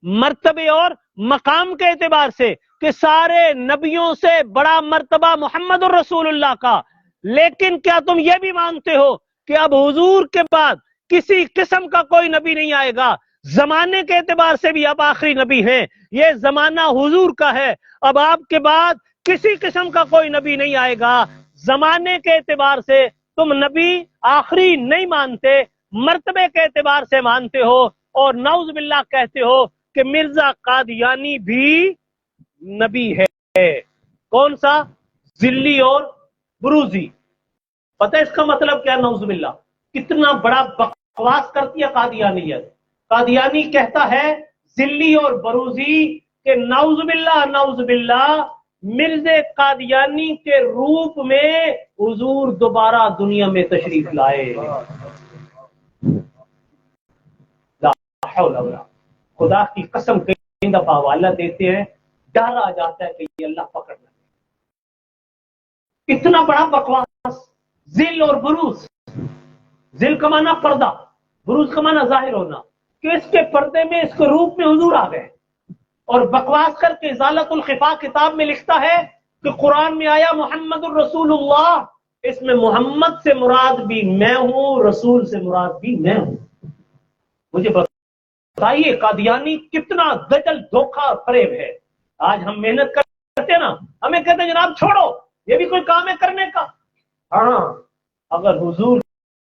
مرتبے اور مقام کے اعتبار سے، کہ سارے نبیوں سے بڑا مرتبہ محمد الرسول اللہ کا۔ لیکن کیا تم یہ بھی مانتے ہو کہ اب حضور کے بعد کسی قسم کا کوئی نبی نہیں آئے گا؟ زمانے کے اعتبار سے بھی اب آخری نبی ہیں، یہ زمانہ حضور کا ہے، اب آپ کے بعد کسی قسم کا کوئی نبی نہیں آئے گا۔ زمانے کے اعتبار سے تم نبی آخری نہیں مانتے، مرتبے کے اعتبار سے مانتے ہو، اور نعوذ باللہ کہتے ہو کہ مرزا قادیانی بھی نبی ہے۔ کون سا؟ ذلی اور بروزی۔ پتہ ہے اس کا مطلب کیا؟ نعوذ باللہ کتنا بڑا بکواس کرتی ہے قادیانیت۔ قادیانی کہتا ہے ذلی اور بروزی کہ نعوذ باللہ مرزا قادیانی کے روپ میں حضور دوبارہ دنیا میں تشریف لائے۔ لا حول ولا، خدا کی قسم کئی دفعہ حوالہ دیتے ہیں، ڈر آ جاتا ہے کہ یہ اللہ پکڑ لے۔ اتنا بڑا بکواس، ذل اور بروز۔ ذل کا معنی پردہ، بروز کا معنی ظاہر ہونا، کہ اس کے پردے میں، اس کے روپ میں حضور آ گئے۔ اور بکواس کر کے ازالت الخفا کتاب میں لکھتا ہے کہ قرآن میں آیا محمد الرسول اللہ، اس میں محمد سے مراد بھی میں ہوں، رسول سے مراد بھی میں ہوں۔ مجھے بتائیے قادیانی کتنا دجل دھوکہ اور فریب ہے۔ آج ہم محنت کرتے ہیں نا، ہمیں کہتے ہیں جناب چھوڑو، یہ بھی کوئی کام ہے کرنے کا۔ ہاں اگر حضور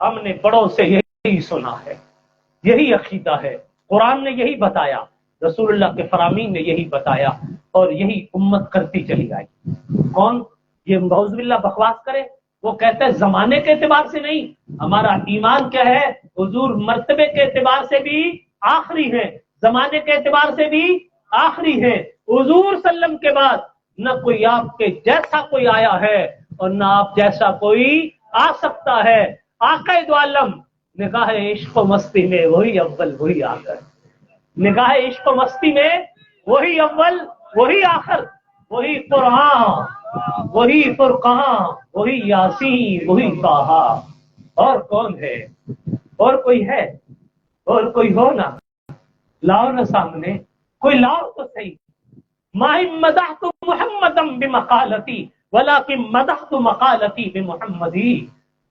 ہم نے بڑوں سے یہی سنا ہے، یہی عقیدہ ہے، قرآن نے یہی بتایا، رسول اللہ کے فرامین نے یہی بتایا، اور یہی امت کرتی چلی آئی۔ کون یہ نعوذ باللہ بکواس کرے؟ وہ کہتا ہے زمانے کے اعتبار سے نہیں، ہمارا ایمان کیا ہے؟ حضور مرتبے کے اعتبار سے بھی آخری ہے، زمانے کے اعتبار سے بھی آخری ہے۔ حضور صلی اللہ علیہ وسلم کے بعد نہ کوئی آپ کے جیسا کوئی آیا ہے اور نہ آپ جیسا کوئی آ سکتا ہے۔ آقا دو عالم نگاہ عشق و مستی میں وہی اول وہی آخر، نگاہ عشق و مستی میں وہی اول وہی آخر، وہی قرآن وہی فرقان وہی یاسین وہی طٰہٰ۔ اور کون ہے؟ اور کوئی ہے؟ اور کوئی ہو نا، لاؤ نا سامنے، کوئی لاؤ تو صحیح۔ ما مدحت محمدا بمقالتی ولکن مدحت مقالتی بمحمدی۔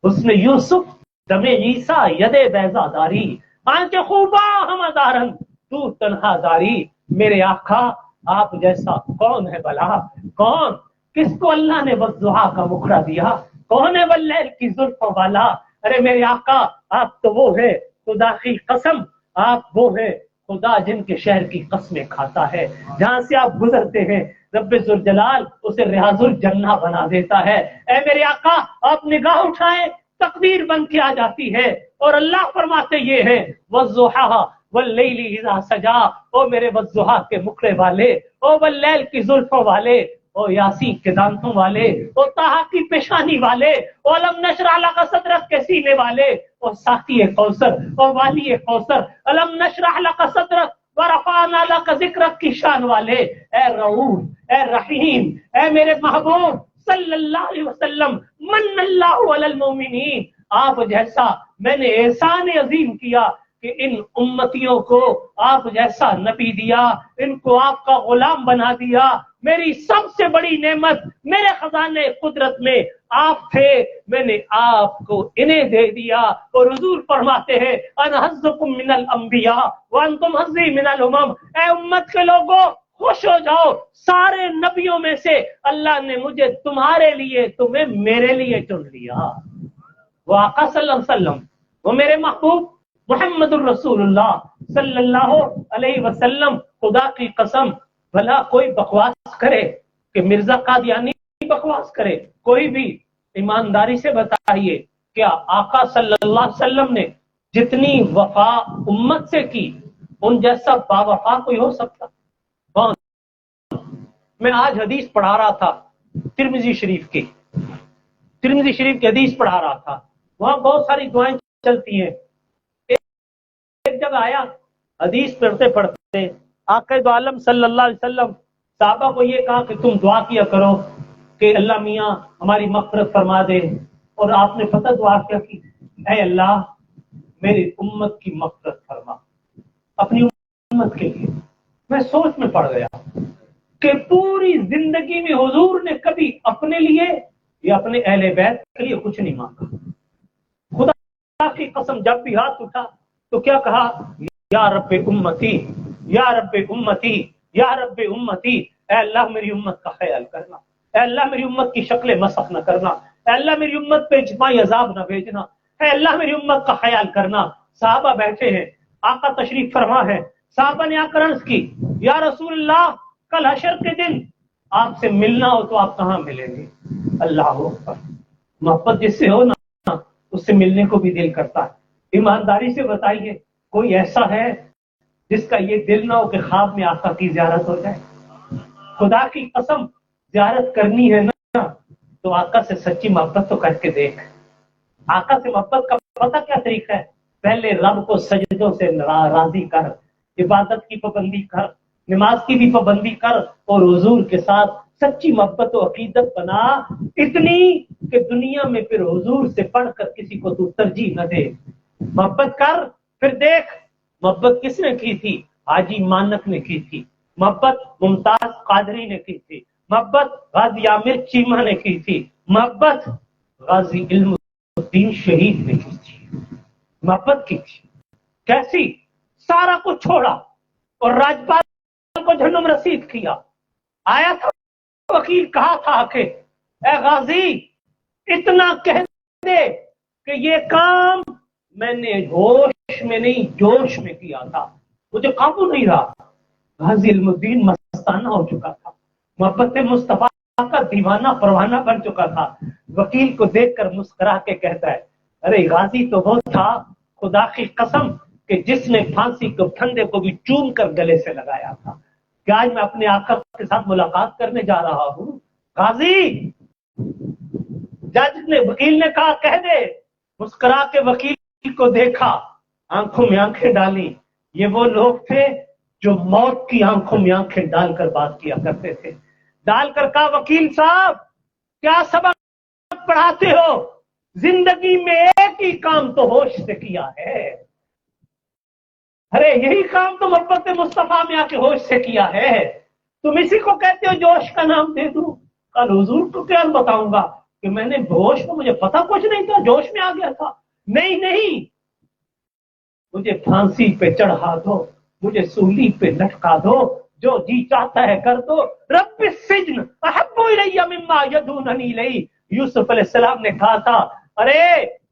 حسن یوسف دم عیسیٰ ید بیضا داری، آنچ خوبا ہم دارن تو تنہا داری۔ میرے آقا آپ جیسا کون ہے بلا؟ کون؟ کس کو اللہ نے والضحیٰ کا مکھڑا دیا؟ کون ہے واللیل کی زلف والا؟ ارے میرے آقا آپ تو وہ ہے، خدا کی قسم آپ وہ ہے، خدا جن کے شہر کی قسمیں کھاتا ہے، جہاں سے آپ گزرتے ہیں رب ذوالجلال اسے ریاض الجنہ بنا دیتا ہے۔ اے میرے آقا آپ نگاہ اٹھائیں تقدیر بن کے آ جاتی ہے، اور اللہ فرماتے یہ ہے والضحیٰ واللیل اذا سجا، او میرے والضحیٰ کے مکھڑے والے، او واللیل کی زلفوں والے، او یاسین کے دانتوں والے، او طٰہٰ کی پیشانی والے، او علم نشرح لک صدرک کے سینے والے، او ساقی کوثر، او والی کوثر، علم نشرح لک صدرک ورفعنا لک ذکرک کی شان والے، اے رؤوف، اے رحیم، اے میرے محبوب صلی اللہ علیہ وسلم، من اللہ علی المؤمنین، آپ جیسا میں نے احسان عظیم کیا کہ ان امتیوں کو آپ جیسا نبی دیا، ان کو آپ کا غلام بنا دیا۔ میری سب سے بڑی نعمت میرے خزانے قدرت میں آپ تھے، میں نے آپ کو انہیں دے دیا۔ اور حضور فرماتے ہیں انا حظکم من الانبیاء وانتم حظی من الامم، اے امت کے لوگوں خوش ہو جاؤ، سارے نبیوں میں سے اللہ نے مجھے تمہارے لیے تمہیں میرے لیے چن لیا۔ وہ آقا صلی اللہ علیہ وسلم، وہ میرے محبوب محمد الرسول اللہ صلی اللہ علیہ وسلم، خدا کی قسم بھلا کوئی بکواس کرے کہ مرزا قادیانی بکواس کرے، کوئی بھی ایمانداری سے بتائیے کیا آقا صلی اللہ علیہ وسلم نے جتنی وفا امت سے کی ان جیسا با وفا کوئی ہو سکتا؟ کون؟ میں آج حدیث پڑھا رہا تھا ترمذی شریف کی حدیث پڑھا رہا تھا، وہاں بہت ساری دعائیں چلتی ہیں۔ ایک جگہ آیا حدیث پڑھتے پڑھتے آقا دو عالم صلی اللہ علیہ وسلم صحابہ کو یہ کہا کہ تم دعا کیا کرو کہ اللہ میاں ہماری مغفرت فرما دے، اور آپ نے پتہ دعا کیا کی؟ اے اللہ میری امت کی مغفرت فرما، اپنی امت کے لیے۔ میں سوچ میں پڑ گیا کہ پوری زندگی میں حضور نے کبھی اپنے لیے یا اپنے اہل بیت کے لیے کچھ نہیں مانگا۔ خدا کی قسم جب بھی ہاتھ اٹھا تو کیا کہا؟ یا رب امتی، یا رب امتی، یا رب امتی، اے اللہ میری امت کا خیال کرنا، اے اللہ میری امت کی شکل مسخ نہ کرنا، اے اللہ میری امت پہ اجتماعی عذاب نہ بھیجنا، اے اللہ میری امت کا خیال کرنا۔ صحابہ بیٹھے ہیں، آقا تشریف فرما ہے، صحابہ نے آ کر عرض کی یا رسول اللہ کل حشر کے دن آپ سے ملنا ہو تو آپ کہاں ملیں گے؟ اللہ اکبر، محبت جس سے ہو نا اس سے ملنے کو بھی دل کرتا ہے۔ ایمانداری سے بتائیے کوئی ایسا ہے جس کا یہ دل نہ ہو کہ خواب میں آقا کی زیارت ہو جائے؟ خدا کی قسم زیارت کرنی ہے نا تو آقا سے سچی محبت تو کر کے دیکھ۔ آقا سے محبت کا پتہ کیا طریقہ ہے؟ پہلے رب کو سجدوں سے راضی کر، عبادت کی پابندی کر، نماز کی بھی پابندی کر، اور حضور کے ساتھ سچی محبت و عقیدت بنا، اتنی کہ دنیا میں پھر حضور سے پڑھ کر کسی کو تو ترجیح نہ دے۔ محبت کر، پھر دیکھ محبت کس نے کی تھی؟ حاجی مانک نے کی تھی، محبت ممتاز قادری نے کی تھی، محبت غازی عامر چیمہ نے کی تھی، محبت غازی علم الدین شہید نے کی تھی، محبت کی تھی۔ کیسی؟ سارا کچھ چھوڑا اور راجپال کو جہنم رسید کیا۔ آیا تھا وکیل، کہا تھا کہ اے غازی اتنا کہہ دے کہ یہ کام میں نے ہوش میں نہیں جوش میں کیا تھا، مجھے قابو نہیں رہا۔ غازی علم الدین مستانہ ہو چکا تھا، محبت مصطفیٰ کا دیوانہ پروانہ بن چکا تھا۔ وکیل کو دیکھ کر مسکرا کے کہتا ہے ارے غازی تو وہ تھا، خدا کی قسم کہ جس نے پھانسی کو پھندے کو بھی چوم کر گلے سے لگایا تھا کہ آج میں اپنے آقا کے ساتھ ملاقات کرنے جا رہا ہوں۔ غازی، جج نے وکیل نے کہا کہہ دے۔ مسکرا کے وکیل کو دیکھا، آنکھوں میں آنکھیں ڈالی۔ یہ وہ لوگ تھے جو موت کی آنکھوں میں آنکھیں ڈال کر بات کیا کرتے تھے۔ ڈال کر کہا وکیل صاحب کیا سبق پڑھاتے ہو؟ زندگی میں ایک ہی کام تو ہوش سے کیا ہے۔ ارے یہی کام تو محبت مصطفیٰ میں آ کے ہوش سے کیا ہے، تم اسی کو کہتے ہو جوش کا نام دے دوں؟ کل حضور کو کیا بتاؤں گا کہ میں نے ہوش کو مجھے پتا کچھ نہیں تھا، جوش میں آ گیا تھا۔ نہیں، مجھے پھانسی پہ چڑھا دو، مجھے سولی پہ لٹکا دو، جو جی چاہتا ہے کر دو۔ رب السجن احب الی مما یدوننی الیہ، یوسف علیہ السلام نے کہا تھا ارے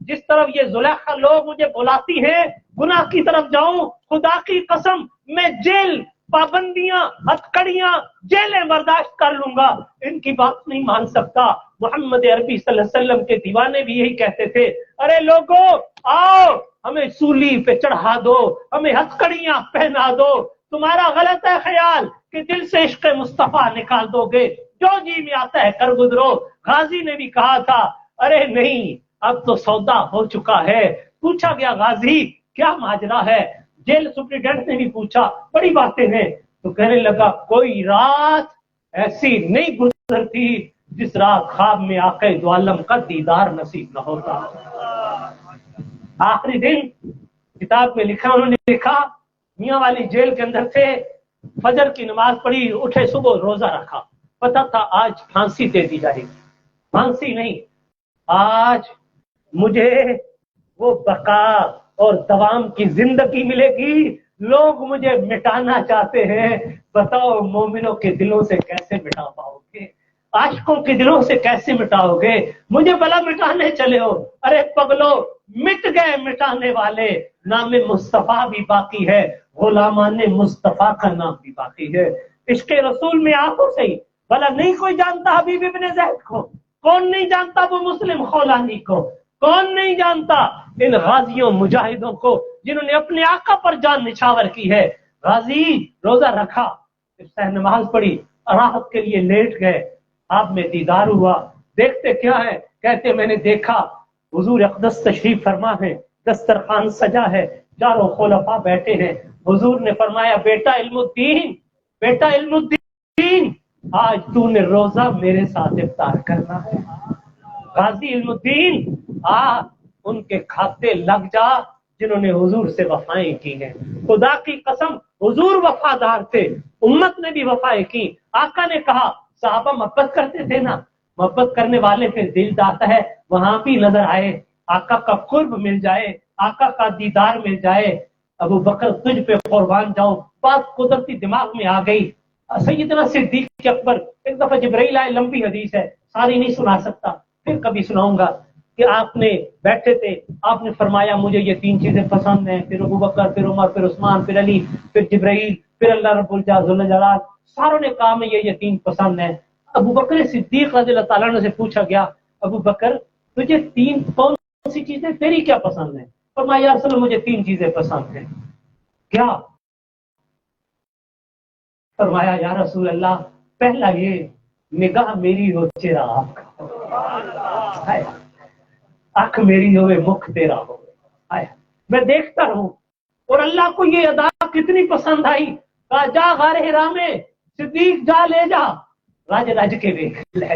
جس طرف یہ زلیخا لوگ مجھے بلاتی ہیں گناہ کی طرف جاؤں، خدا کی قسم میں جیل، پابندیاں، ہتھکڑیاں، جیلیں برداشت کر لوں گا، ان کی بات نہیں مان سکتا۔ محمد عربی صلی اللہ علیہ وسلم کے دیوانے بھی یہی کہتے تھے ارے لوگوں آؤ ہمیں سولی پہ چڑھا دو، ہمیں ہتھکڑیاں پہنا دو۔ تمہارا غلط ہے خیال کہ دل سے عشق مصطفیٰ نکال دو گے، جو جی میں آتا ہے کر گزرو۔ غازی نے بھی کہا تھا ارے نہیں اب تو سودا ہو چکا ہے۔ پوچھا گیا غازی کیا ماجرا ہے؟ جیل سپرنٹینڈنٹ نے بھی پوچھا، بڑی باتیں ہیں، تو کہنے لگا کوئی رات ایسی نہیں گزرتی جس رات خواب میں آقا دو عالم کا دیدار نصیب نہ ہوتا۔ آخری دن کتاب میں لکھا، انہوں نے لکھا میاں والی جیل کے اندر تھے، فجر کی نماز پڑھی، اٹھے صبح روزہ رکھا، پتا تھا آج پھانسی دے دی جائے گی۔ پھانسی نہیں، آج مجھے وہ بقا اور دوام کی زندگی ملے گی۔ لوگ مجھے مٹانا چاہتے ہیں، بتاؤ مومنوں کے دلوں سے کیسے مٹا پاؤ گے؟ عاشقوں کے دلوں سے کیسے مٹاؤ گے؟ مجھے بلا مٹانے چلے ہو؟ ارے پگلو مٹ گئے مٹانے والے، نام مصطفیٰ بھی باقی ہے، غلامان مصطفیٰ کا نام بھی باقی ہے۔ عشق رسول میں آنکھوں سے ہی بلا نہیں کوئی جانتا حبیب ابن زید کو، کون نہیں جانتا وہ مسلم خولانی کو، کون نہیں جانتا ان غازیوں مجاہدوں کو جنہوں نے اپنے آقا پر جان نچھاور کی ہے۔ غازی روزہ رکھا، پھر نماز پڑھی، راحت کے لیے لیٹ گئے، آپ میں دیدار ہوا۔ دیکھتے کیا ہے؟ کہتے میں نے دیکھا حضور اقدس تشریف فرما ہے، دسترخوان سجا ہے، چاروں خلفاء بیٹھے ہیں۔ حضور نے فرمایا بیٹا علم الدین، بیٹا علم الدین، آج تو نے روزہ میرے ساتھ افطار کرنا ہے۔ غازی علم الدین ان کے کھاتے لگ جا جنہوں نے حضور سے وفائیں کی ہیں۔ خدا کی قسم حضور وفادار تھے، امت نے بھی وفائیں کی۔ آقا نے کہا صحابہ محبت کرتے تھے نا، محبت کرنے والے پہ دل چاہتا ہے وہاں بھی نظر آئے، آقا کا قرب مل جائے، آقا کا دیدار مل جائے۔ ابو بکر تجھ پہ قربان جاؤ، بات قدرتی دماغ میں آ گئی۔ سیدنا صدیق اکبر، ایک دفعہ جبرائیل آئے، لمبی حدیث ہے، ساری نہیں سنا سکتا، پھر کبھی سناؤں گا، کہ آپ نے بیٹھے تھے، آپ نے فرمایا مجھے یہ 3 چیزیں پسند ہیں، پھر ابو بکر، پھر عمر، پھر عثمان، پھر علی، پھر جبرائیل، پھر اللہ رب الجلال، ساروں نے کہا میں یہ 3 پسند ہیں۔ ابو بکر صدیق رضی اللہ تعالیٰ عنہ سے پوچھا گیا ابو بکر تجھے 3 کون سی چیزیں تیری کیا پسند ہیں؟ فرمایا یا رسول اللہ مجھے 3 چیزیں پسند ہیں۔ کیا؟ فرمایا یا رسول اللہ پہلا یہ نگاہ میری ہو چہرہ آپ کا، آنکھ میری ہوئے مکھ تیرا ہو، میں دیکھتا رہوں۔ اور اللہ کو یہ ادا کتنی پسند آئی، کہا جا غار حرا میں، صدیق جا لے جا، رج رج کے دیکھ لے،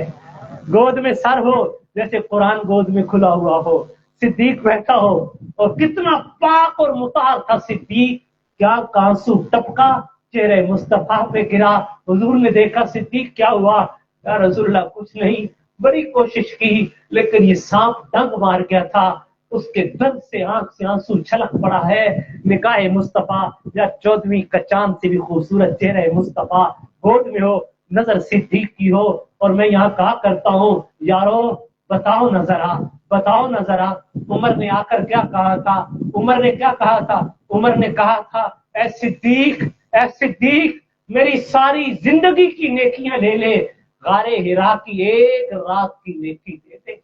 گود میں سر ہو جیسے قرآن گود میں کھلا ہوا ہو، صدیق بیٹھا ہو، اور کتنا پاک اور مطہر تھا صدیق، کیا کانسو ٹپکا چہرے مصطفیٰ پہ گرا۔ حضور نے دیکھا صدیق کیا ہوا؟ یا رسول اللہ کچھ نہیں، بڑی کوشش کی لیکن یہ سانپ ڈنگ مار گیا تھا، اس کے درد سے آنکھ سے آنسو چھلک پڑا ہے۔ نگاہ مصطفیٰ یا 14ویں کا چاند سے بھی خوبصورت چہرہ مصطفیٰ گود میں ہو، نظر صدیق کی ہو، اور میں یہاں کہا کرتا ہوں یارو بتاؤ نہ ذرا، بتاؤ نہ ذرا عمر نے آ کر کیا کہا تھا؟ عمر نے کیا کہا تھا؟ عمر نے کہا تھا اے صدیق، اے صدیق میری ساری زندگی کی نیکیاں لے لے، غار ہرا کی ایک رات کی نیکی دے دے۔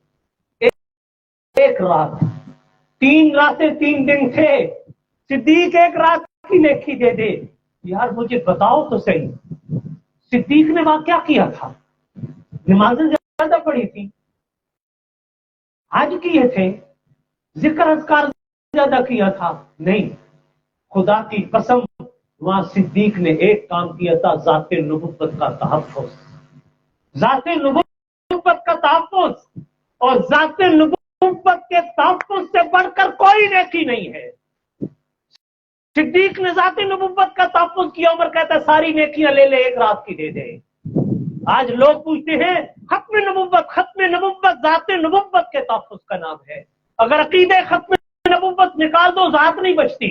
ایک رات، 3 راتیں 3 دن تھے، صدیق ایک رات کی نیکی دے دے۔ یار مجھے بتاؤ تو صحیح، صدیق نے وہاں کیا کیا تھا؟ نمازیں زیادہ پڑھی تھی، حج کیے تھے، ذکر اذکار زیادہ کیا تھا؟ نہیں، خدا کی قسم وہاں صدیق نے ایک کام کیا تھا، ذات نبوت کا تحفظ، ذات نبوت کا تحفظ، اور ذات نبوت کے تحفظ سے بڑھ کر کوئی نیکی نہیں ہے۔ صدیق نے ذات نبوت کا تحفظ کیا، عمر کہتا ہے ساری نیکیاں لے لے ایک رات کی دے دے۔ آج لوگ پوچھتے ہیں ختم نبوت، ختم نبوت ذات نبوت کے تحفظ کا نام ہے۔ اگر عقیدے ختم نبوت نکال دو ذات نہیں بچتی،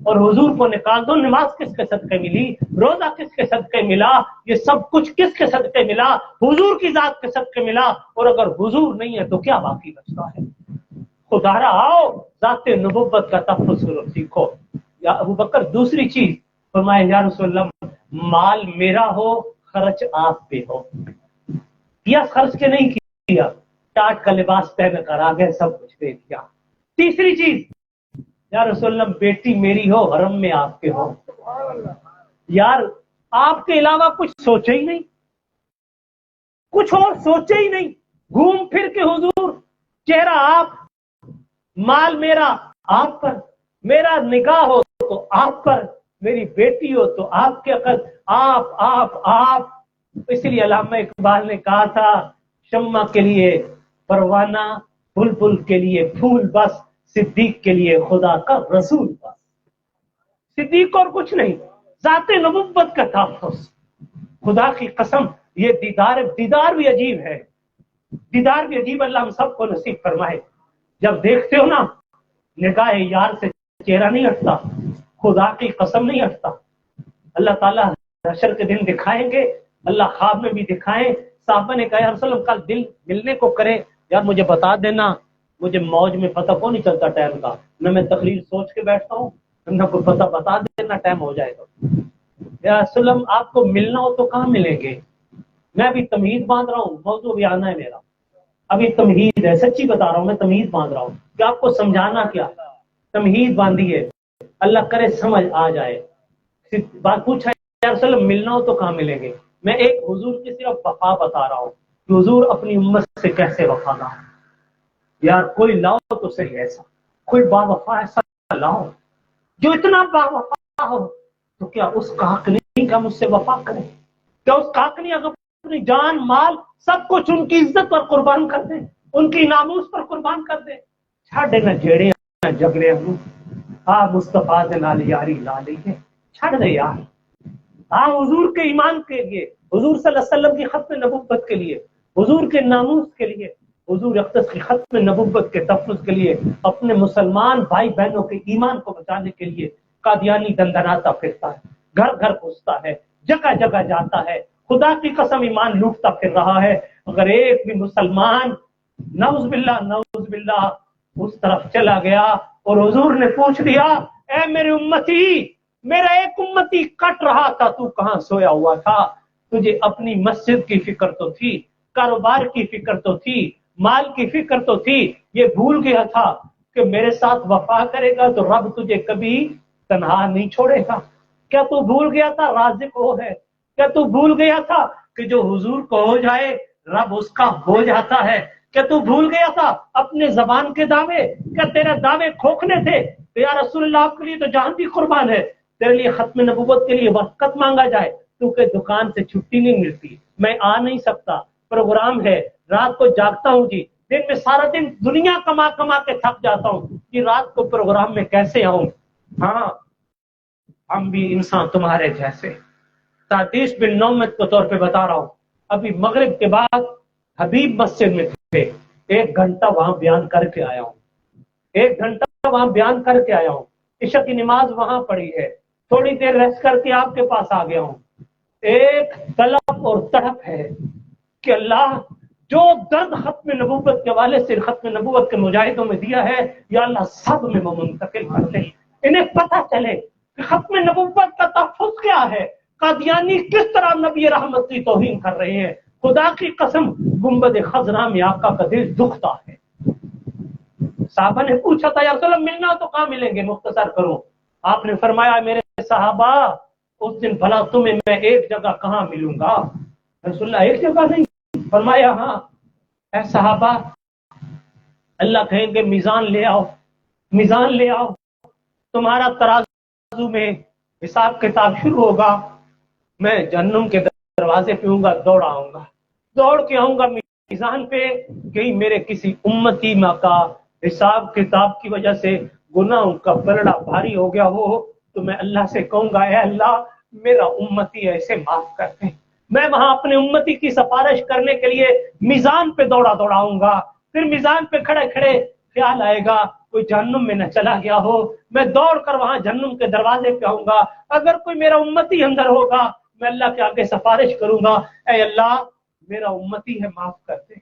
اور حضور کو نکال دو، نماز کس کے صدقے ملی، روزہ کس کے صدقے ملا، یہ سب کچھ کس کے صدقے ملا؟ حضور کی ذات کے صدقے ملا۔ اور اگر حضور نہیں ہے تو کیا باقی بچتا ہے؟ خدارا آؤ ذات نبوت کا تحفظ سیکھو۔ یا ابو بکر دوسری چیز فرمائے یا رسول اللہ مال میرا ہو خرچ آپ پہ ہو، کیا خرچ کے نہیں کیا، ٹاٹ کا لباس پہن کر آ گئے، سب کچھ دے دیا۔ تیسری چیز یا رسول اللہ بیٹی میری ہو حرم میں آپ کے ہو۔ یار آپ کے علاوہ کچھ سوچے ہی نہیں، کچھ اور سوچے ہی نہیں، گھوم پھر کے حضور چہرہ آپ، مال میرا آپ پر، میرا نگاہ ہو تو آپ پر، میری بیٹی ہو تو آپ کے عقد، آپ آپ آپ۔ اس لیے علامہ اقبال نے کہا تھا شمع کے لیے پروانہ، بلبل کے لیے پھول بس، صدیق کے لیے خدا کا رسول بس۔ صدیق اور کچھ نہیں، ذات نبوت کا تحفظ۔ خدا کی قسم یہ دیدار بھی عجیب ہے، دیدار بھی عجیب، اللہ ہم سب کو نصیب فرمائے۔ جب دیکھتے ہو نا نگاہ یار سے چہرہ نہیں ہٹتا، خدا کی قسم نہیں ہٹتا۔ اللہ تعالیٰ حشر کے دن دکھائیں گے، اللہ خواب میں بھی دکھائیں۔ صحابہ نے کہا یا رسول اللہ کل دل ملنے کو کرے، یار مجھے بتا دینا، مجھے موج میں پتہ کو نہیں چلتا ٹائم کا، نہ میں تقریر سوچ کے بیٹھتا ہوں نہ کوئی پتہ، بتا دینا ٹائم ہو جائے گا۔ یا رسول اللہ آپ کو ملنا ہو تو کہاں ملیں گے؟ میں ابھی تمہید باندھ رہا ہوں، موضوع بھی آنا ہے میرا، ابھی تمہید ہے، سچی بتا رہا ہوں، میں تمہید باندھ رہا ہوں کہ آپ کو سمجھانا کیا، تمہید باندھی ہے، اللہ کرے سمجھ آ جائے۔ بات پوچھا یا رسول اللہ ملنا ہو تو کہاں ملیں گے؟ میں ایک حضور کی صرف وفا بتا رہا ہوں کہ حضور اپنی امت سے کیسے وفادار۔ یار کوئی لاؤ تو صحیح ایسا، کوئی با وفا ایسا لاؤ جو اتنا با وفا ہو، تو کیا اس کاکنی کا مجھ سے وفا کرے؟ کیا اس کاکنی اگر اپنی جان مال سب کچھ ان کی عزت پر قربان کر دے، ان کی ناموس پر قربان کر دے؟ چھاڑے نہ جھیڑے نہ جھگڑے ہوں، مصطفیٰ دے نال یاری لا لیے، چھڑ دے یار۔ حضور کے ایمان کے لیے، حضور صلی اللہ علیہ وسلم کی ختم نبوت کے لیے، حضور کے ناموس کے لیے، حضور اقدس کی ختم نبوت کے تفوض کے لیے، اپنے مسلمان بھائی بہنوں کے ایمان کو بچانے کے لیے قادیانی دندناتا پھرتا ہے، گھر گھر گھستا ہے، جگہ جگہ جاتا ہے، خدا کی قسم ایمان لوٹتا پھر رہا ہے۔ اگر ایک بھی مسلمان نعوذ باللہ اس طرف چلا گیا اور حضور نے پوچھ لیا اے میرے امتی، میرا ایک امتی کٹ رہا تھا، تو کہاں سویا ہوا تھا؟ تجھے اپنی مسجد کی فکر تو تھی، کاروبار کی فکر تو تھی، مال کی فکر تو تھی، یہ بھول گیا تھا کہ میرے ساتھ وفا کرے گا تو رب تجھے کبھی تنہا نہیں چھوڑے گا۔ کیا تو بھول گیا تھا رازق وہ ہے؟ کیا تو بھول گیا تھا کہ جو حضور کو ہو جائے رب اس کا ہو جاتا ہے؟ کیا تو بھول گیا تھا اپنے زبان کے دعوے؟ کیا تیرے دعوے کھوکھنے تھے؟ تو یا رسول اللہ آپ کے لیے تو جان بھی قربان ہے، تیرے لیے ختم نبوت کے لیے وقت مانگا جائے تو کہ دکان سے چھٹی نہیں ملتی، میں آ نہیں سکتا، پروگرام ہے، رات کو جاگتا ہوں جی، دن میں سارا دن دنیا کما کما کے تھک جاتا ہوں کہ رات کو پروگرام میں کیسے آؤں؟ ہاں ہم بھی انسان تمہارے جیسے۔ تحدیث بن نومت کے طور پہ بتا رہا ہوں، ابھی مغرب کے بعد حبیب مسجد میں تھے، 1 گھنٹہ وہاں بیان کر کے آیا ہوں، 1 گھنٹہ وہاں بیان کر کے آیا ہوں، عشاء کی نماز وہاں پڑھی ہے، تھوڑی دیر ریسٹ کر کے آپ کے پاس آ گیا ہوں۔ ایک طلب اور تڑپ ہے کہ اللہ جو درد ختم نبوت کے حوالے سے ختم نبوت کے مجاہدوں میں دیا ہے یا اللہ سب میں وہ منتقل کر دے، انہیں پتہ چلے کہ ختم نبوت کا تحفظ کیا ہے، قادیانی کس طرح نبی رحمت کی توہین کر رہے ہیں۔ خدا کی قسم گنبد خضرا میں آقا کا دل دکھتا ہے۔ صحابہ نے پوچھا تھا یا رسول اللہ ملنا تو کہاں ملیں گے، مختصر کرو۔ آپ نے فرمایا میرے صحابہ اس دن بھلا تمہیں میں ایک جگہ کہاں ملوں گا؟ رسول اللہ ایک جگہ نہیں، فرمایا ہاں اے صحابہ اللہ کہیں گے میزان لے آؤ، میزان لے آؤ، تمہارا ترازو میں حساب کتاب شروع ہوگا، میں جہنم کے دروازے پہ ہوں گا، دوڑ آؤں گا، دوڑ کے آؤں گا میزان پہ، کہیں میرے کسی امتی ماں کا حساب کتاب کی وجہ سے گناہوں کا پلڑا بھاری ہو گیا ہو تو میں اللہ سے کہوں گا اے اللہ میرا امتی ایسے معاف کر دے۔ میں وہاں اپنے امتی کی سفارش کرنے کے لیے میزان پہ دوڑاؤں گا، پھر میزان پہ کھڑے کھڑے خیال آئے گا کوئی جہنم میں نہ چلا گیا ہو، میں دوڑ کر وہاں جہنم کے دروازے پہ آؤں گا، اگر کوئی میرا امتی اندر ہوگا میں اللہ کے آگے سفارش کروں گا اے اللہ میرا امتی ہے معاف کر دے۔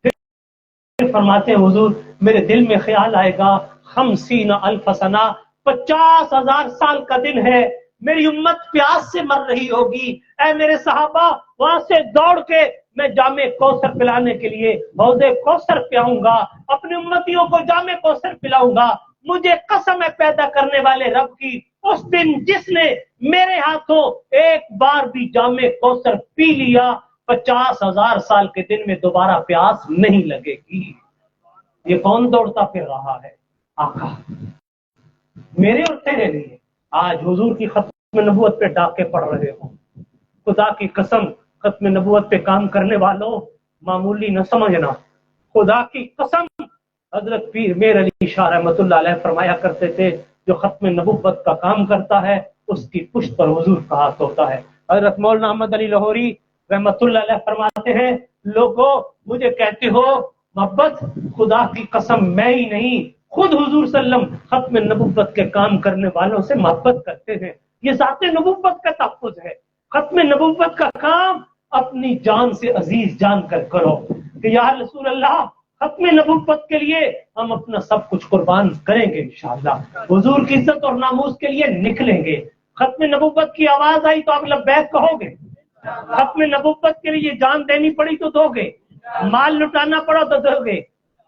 پھر فرماتے ہیں حضور میرے دل میں خیال آئے گا 50,000 سنہ، 50,000 سال کا دن ہے، میری امت پیاس سے مر رہی ہوگی، اے میرے صحابہ وہاں سے دوڑ کے میں جامع کوثر پلانے کے لیے حوض کوثر پہ آؤں گا، اپنی امتیوں کو جامع کوثر پلاؤں گا۔ مجھے قسم ہے پیدا کرنے والے رب کی، اس دن جس نے میرے ہاتھوں ایک بار بھی جامع کوثر پی لیا 50,000 سال کے دن میں دوبارہ پیاس نہیں لگے گی۔ یہ کون دوڑتا پھر رہا ہے؟ آقا میرے اور تیرے لیے۔ آج حضور کی ختم نبوت پہ ڈاکے پڑ رہے ہوں، خدا کی قسم ختم نبوت پہ کام کرنے والوں معمولی نہ سمجھنا، خدا کی قسم حضرت پیر میر علی شاہ رحمۃ اللہ علیہ فرمایا کرتے تھے جو ختم نبوت کا کام کرتا ہے اس کی پشت پر حضور کا ہاتھ ہوتا ہے۔ حضرت مولانا احمد علی لاہوری رحمۃ اللہ علیہ فرماتے ہیں لوگوں مجھے کہتے ہو محبت، خدا کی قسم میں ہی نہیں خود حضور صلی اللہ علیہ وسلم ختم نبوت کے کام کرنے والوں سے محبت کرتے ہیں۔ یہ ذات نبوت کا تحفظ ہے۔ ختم نبوت کا کام اپنی جان سے عزیز جان کر کرو کہ یا رسول اللہ ختم نبوت کے لیے ہم اپنا سب کچھ قربان کریں گے انشاءاللہ، حضور کی عزت اور ناموس کے لیے نکلیں گے۔ ختم نبوت کی آواز آئی تو آپ لبیک کہو گے، ختم نبوت کے لیے جان دینی پڑی تو دو گے، مال لٹانا پڑا تو دو گے۔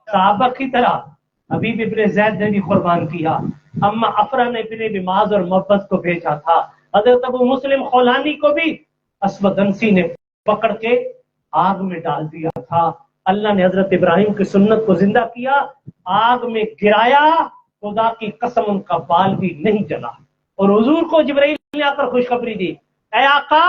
صحابہ کی طرح حبیب ابن زید نے بھی قربان کیا، اما افرا نے ابن معاذ اور محبت کو بھیجا تھا، حضرت ابو مسلم خولانی کو بھی اسود انسی نے پکڑ کے آگ میں ڈال دیا تھا، اللہ نے حضرت ابراہیم کی سنت کو زندہ کیا، آگ میں گرایا، خدا کی قسم ان کا بال بھی نہیں جلا۔ اور حضور کو جبرائیل نے آ کر خوشخبری دی اے آقا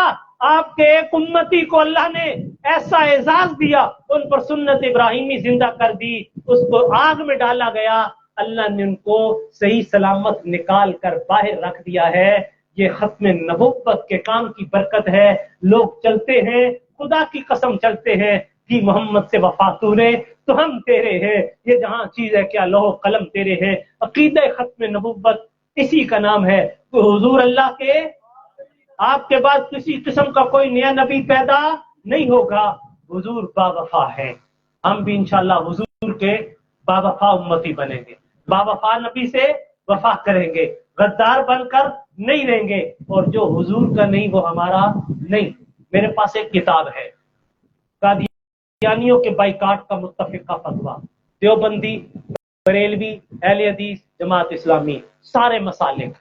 آپ کے ایک امتی کو اللہ نے ایسا اعزاز دیا، ان پر سنت ابراہیمی زندہ کر دی، اس کو آگ میں ڈالا گیا، اللہ نے ان کو صحیح سلامت نکال کر باہر رکھ دیا ہے۔ یہ ختم نبوت کے کام کی برکت ہے۔ لوگ چلتے ہیں خدا کی قسم چلتے ہیں کہ محمد سے وفا تو نے تو ہم تیرے ہیں، یہ جہاں چیز ہے کیا لوح قلم تیرے ہیں۔ عقیدہ ختم نبوت اسی کا نام ہے کہ حضور اللہ کے آپ کے بعد کسی قسم کا کوئی نیا نبی پیدا نہیں ہوگا، حضور با وفا ہے، ہم بھی انشاءاللہ حضور کے با وفا امتی بنیں گے، با وفا نبی سے وفا کریں گے، غدار بن کر نہیں رہیں گے، اور جو حضور کا نہیں وہ ہمارا نہیں۔ میرے پاس ایک کتاب ہے قادیانیوں کے بائیکاٹ کا متفقہ فتویٰ، دیوبندی، بریلوی، اہل حدیث، جماعت اسلامی، سارے مسالک،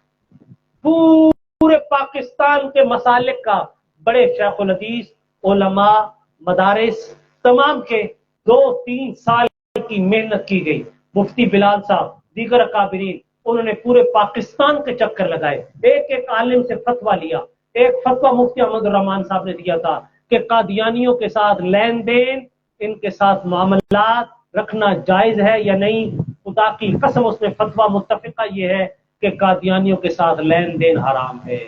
پورے پاکستان کے مسالک کا بڑے شیخ الحدیث علماء مدارس تمام کے 2-3 سال کی محنت کی گئی، مفتی بلال صاحب دیگر اکابرین انہوں نے پورے پاکستان کے چکر لگائے، ایک ایک عالم سے فتویٰ لیا۔ ایک فتویٰ مفتی احمد الرحمان صاحب نے دیا تھا کہ قادیانیوں کے ساتھ لین دین، ان کے ساتھ معاملات رکھنا جائز ہے یا نہیں۔ خدا کی قسم اس میں فتویٰ متفقہ یہ ہے کہ قادیانیوں کے ساتھ لین دین حرام ہے،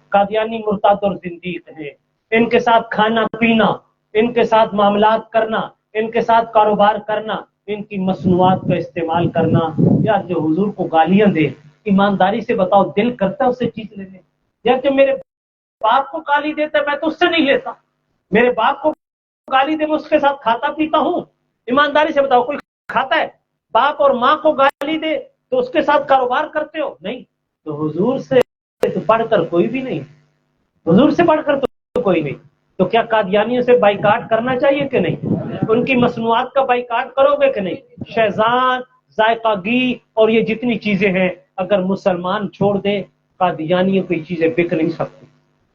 قادیانی مرتد اور زندیق ہیں، ان کے ساتھ کھانا پینا، ان کے ساتھ معاملات کرنا، ان کے ساتھ کاروبار کرنا، ان کی مصنوعات کا استعمال کرنا۔ یار جو حضور کو گالیاں دے ایمانداری سے بتاؤ دل کرتا ہے اس سے چیز لینے؟ یا کہ میرے باپ کو گالی دیتا ہے میں تو اس سے نہیں لیتا، میرے باپ کو گالی دے میں اس کے ساتھ کھاتا پیتا ہوں؟ ایمانداری سے بتاؤ، کوئی کھاتا ہے؟ باپ اور ماں کو گالی دے تو اس کے ساتھ کاروبار کرتے ہو؟ نہیں۔ تو حضور سے بڑھ کر کوئی بھی نہیں، حضور سے بڑھ کر تو کوئی نہیں۔ تو کیا قادیانیوں سے بائیکاٹ کرنا چاہیے کہ نہیں؟ ان کی مصنوعات کا بائیکاٹ کرو گے کہ نہیں؟ شیزان، ذائقہ گی اور یہ جتنی چیزیں ہیں، اگر مسلمان چھوڑ دے، قادیانیوں کی چیزیں بک نہیں سکتی۔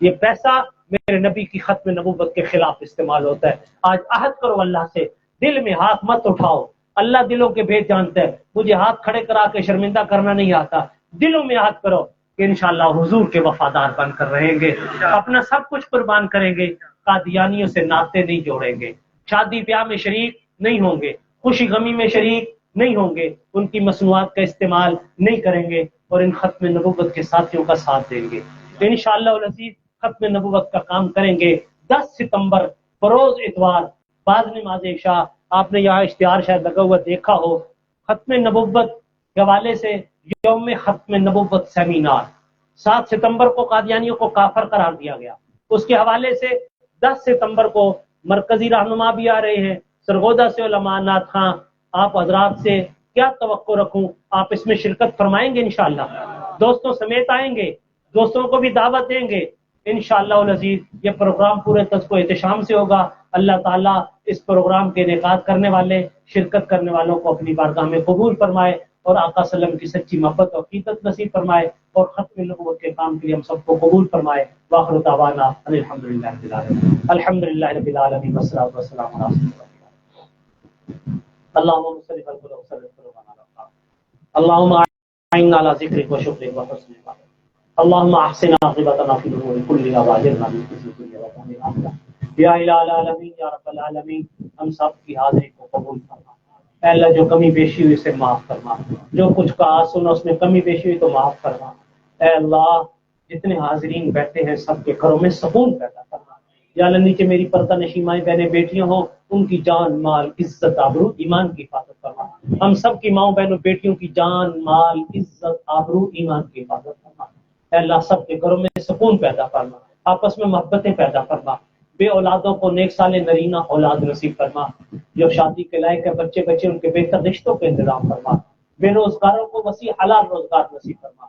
یہ پیسہ میرے نبی کی ختم نبوت کے خلاف استعمال ہوتا ہے۔ آج عہد کرو اللہ سے، دل میں ہاتھ مت اٹھاؤ، اللہ دلوں کے بھید جانتا ہے۔ مجھے ہاتھ کھڑے کرا کے شرمندہ کرنا نہیں آتا، دلوں میں عہد کرو کہ انشاءاللہ حضور کے وفادار بن کر رہیں گے، اپنا سب کچھ قربان کریں گے، قادیانیوں سے ناطے نہیں جوڑیں گے، شادی بیاہ میں شریک نہیں ہوں گے، خوشی غمی میں شریک نہیں ہوں گے، ان کی مصنوعات کا استعمال نہیں کریں گے، اور ان ختم نبوت کے ساتھیوں کا ساتھ دیں گے۔ انشاءاللہ العزیز ختم نبوت کا کام کریں گے۔ 10 ستمبر بروز اتوار بعد نماز عشاء، آپ نے یہاں اشتہار شاید لگا ہوا دیکھا ہو، ختم نبوت کے حوالے سے یوم ختم نبوت سیمینار 7 ستمبر کو قادیانیوں کو کافر قرار دیا گیا۔ اس کے حوالے سے 10 ستمبر کو مرکزی رہنما بھی آ رہے ہیں، سرگودا سے علماء، نعت خاں، آپ حضرات سے کیا توقع رکھوں؟ آپ اس میں شرکت فرمائیں گے انشاءاللہ؟ دوستوں سمیت آئیں گے، دوستوں کو بھی دعوت دیں گے انشاءاللہ العزیز۔ یہ پروگرام پورے تذکر و احتشام سے ہوگا۔ اللہ تعالیٰ اس پروگرام کے انعقاد کرنے والے، شرکت کرنے والوں کو اپنی بارگاہ میں قبول فرمائے، اور آقا صلی اللہ علیہ وسلم کی سچی محبت اور عقیدت نصیب فرمائے، اور ختم نبوت کے کام کے لیے ہم سب کو قبول فرمائے۔ وآخر دعوانا ان الحمدللہ رب العالمین، الحمدللہ رب العالمین، والصلاۃ والسلام علی رسول اللہ۔ اللهم صل وسلم وبارك، اللهم اعنا على ذكرك وشكرك وحسن عبادتك، اللهم احسن عاقبتنا في الامور كلها واجرنا من خزي الدنيا وعذاب الاخره، یا الہ العالمین، یا رب العالمین، ہم سب کی حاضری کو قبول فرما۔ اے اللہ، جو کمی بیشی ہوئی اسے معاف فرما، جو کچھ کہا سنا اس میں کمی بیشی ہوئی تو معاف فرما۔ اے اللہ، جتنے حاضرین بیٹھے ہیں سب کے گھروں میں سکون پیدا فرما۔ یا اللہ، نیچے میری پردہ نشین مائیں بہنیں بیٹیاں ہوں، ان کی جان مال عزت آبرو ایمان کی حفاظت فرما۔ ہم سب کی ماؤں بہنوں بیٹیوں کی جان مال عزت آبرو ایمان کی حفاظت فرما۔ اے اللہ، سب کے گھروں میں سکون پیدا فرما، آپس میں محبتیں پیدا فرما، بے اولادوں کو نیک سال نرینہ اولاد نصیب فرما، جو شادی کے لائق ہے بچے ان کے بہتر رشتوں کے انتظام فرما، بے روزگاروں کو وسیع حلال روزگار نصیب فرما،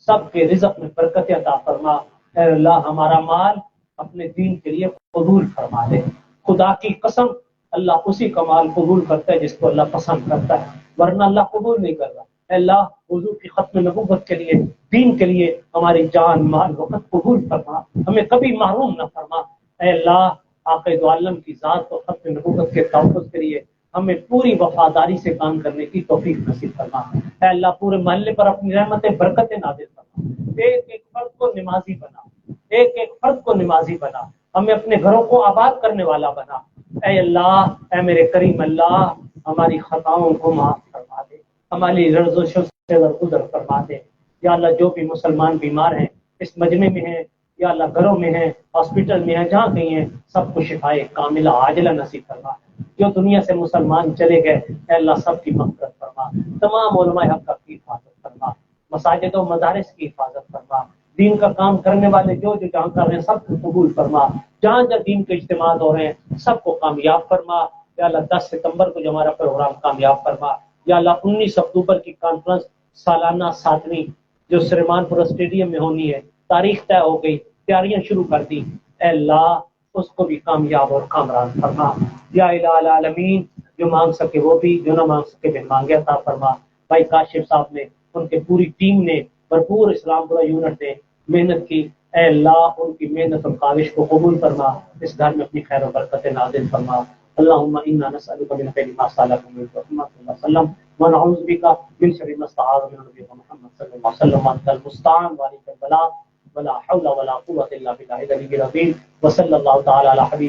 سب کے رزق میں برکت عطا فرما۔ اے اللہ، ہمارا مال اپنے دین کے لیے قبول فرما دے۔ خدا کی قسم، اللہ اسی کا مال قبول کرتا ہے جس کو اللہ پسند کرتا ہے، ورنہ اللہ قبول نہیں کر رہا۔ اے اللہ، حضور کی ختم نبوت کے لیے، دین کے لیے ہماری جان مال وقت قبول فرما، ہمیں کبھی محروم نہ فرما۔ اے اللہ، آقا دو عالم کی ذات اور ختم نبوت کے تحفظ کے لیے ہمیں پوری وفاداری سے کام کرنے کی توفیق نصیب فرما۔ اے اللہ، پورے محلے پر اپنی رحمتیں برکتیں نازل فرما، ایک ایک فرد کو نمازی بنا، ایک ایک فرد کو نمازی بنا، ہمیں اپنے گھروں کو آباد کرنے والا بنا۔ اے اللہ، اے میرے کریم اللہ، ہماری خطاؤں کو معاف فرما دے، ہماری رنجشوں سے درگزر فرما دے۔ یا اللہ، جو بھی مسلمان بیمار ہیں اس مجمع میں ہیں، یا اللہ گھروں میں ہیں، ہاسپٹل میں ہیں، جہاں کہیں ہیں، سب کو شفائے کاملہ عاجلہ نصیب فرما۔ جو دنیا سے مسلمان چلے گئے، اے اللہ سب کی مغفرت فرما، تمام علماء حق کی حفاظت فرما، مساجد و مدارس کی حفاظت فرما، دین کا کام کرنے والے جو جہاں کر رہے ہیں سب کو قبول فرما، جہاں جہاں دین کے اجتماعات ہو رہے ہیں سب کو کامیاب فرما۔ یا اللہ، 10 ستمبر کو جو ہمارا پروگرام کامیاب فرما۔ یا اللہ، 19 اکتوبر کی کانفرنس سالانہ 7ویں جو سلیمان پور اسٹیڈیم میں ہونی ہے، تاریخ طے ہو گئی، تیاریاں شروع کر دی۔ اے اللہ، اس کو بھی کامیاب اور کامران فرما۔ یا الہ العالمین، جو مانگ سکے وہ بھی، جو نہ مانگ سکے بن مانگے عطا فرما۔ بھائی کاشف صاحب نے، ان کے پوری ٹیم نے، بھرپور اسلام پورا یونٹ نے محنت کی۔ اے اللہ، ان کی محنت اور کاوش کو قبول فرما، اس گھر میں اپنی خیر و برکت نازل فرما۔ اللہم انا نسألک من خیر ما سألک منہ محمد صلی اللہ علیہ وسلم ونعوذ بک من شر ما استعاذ منہ نبیک محمد صلی اللہ علیہ وسلم، وانت المستعان وعلیک البلاغ ولا حول ولا قوة الا باللہ العلی العظیم، وصلی اللہ تعالی علی حبیب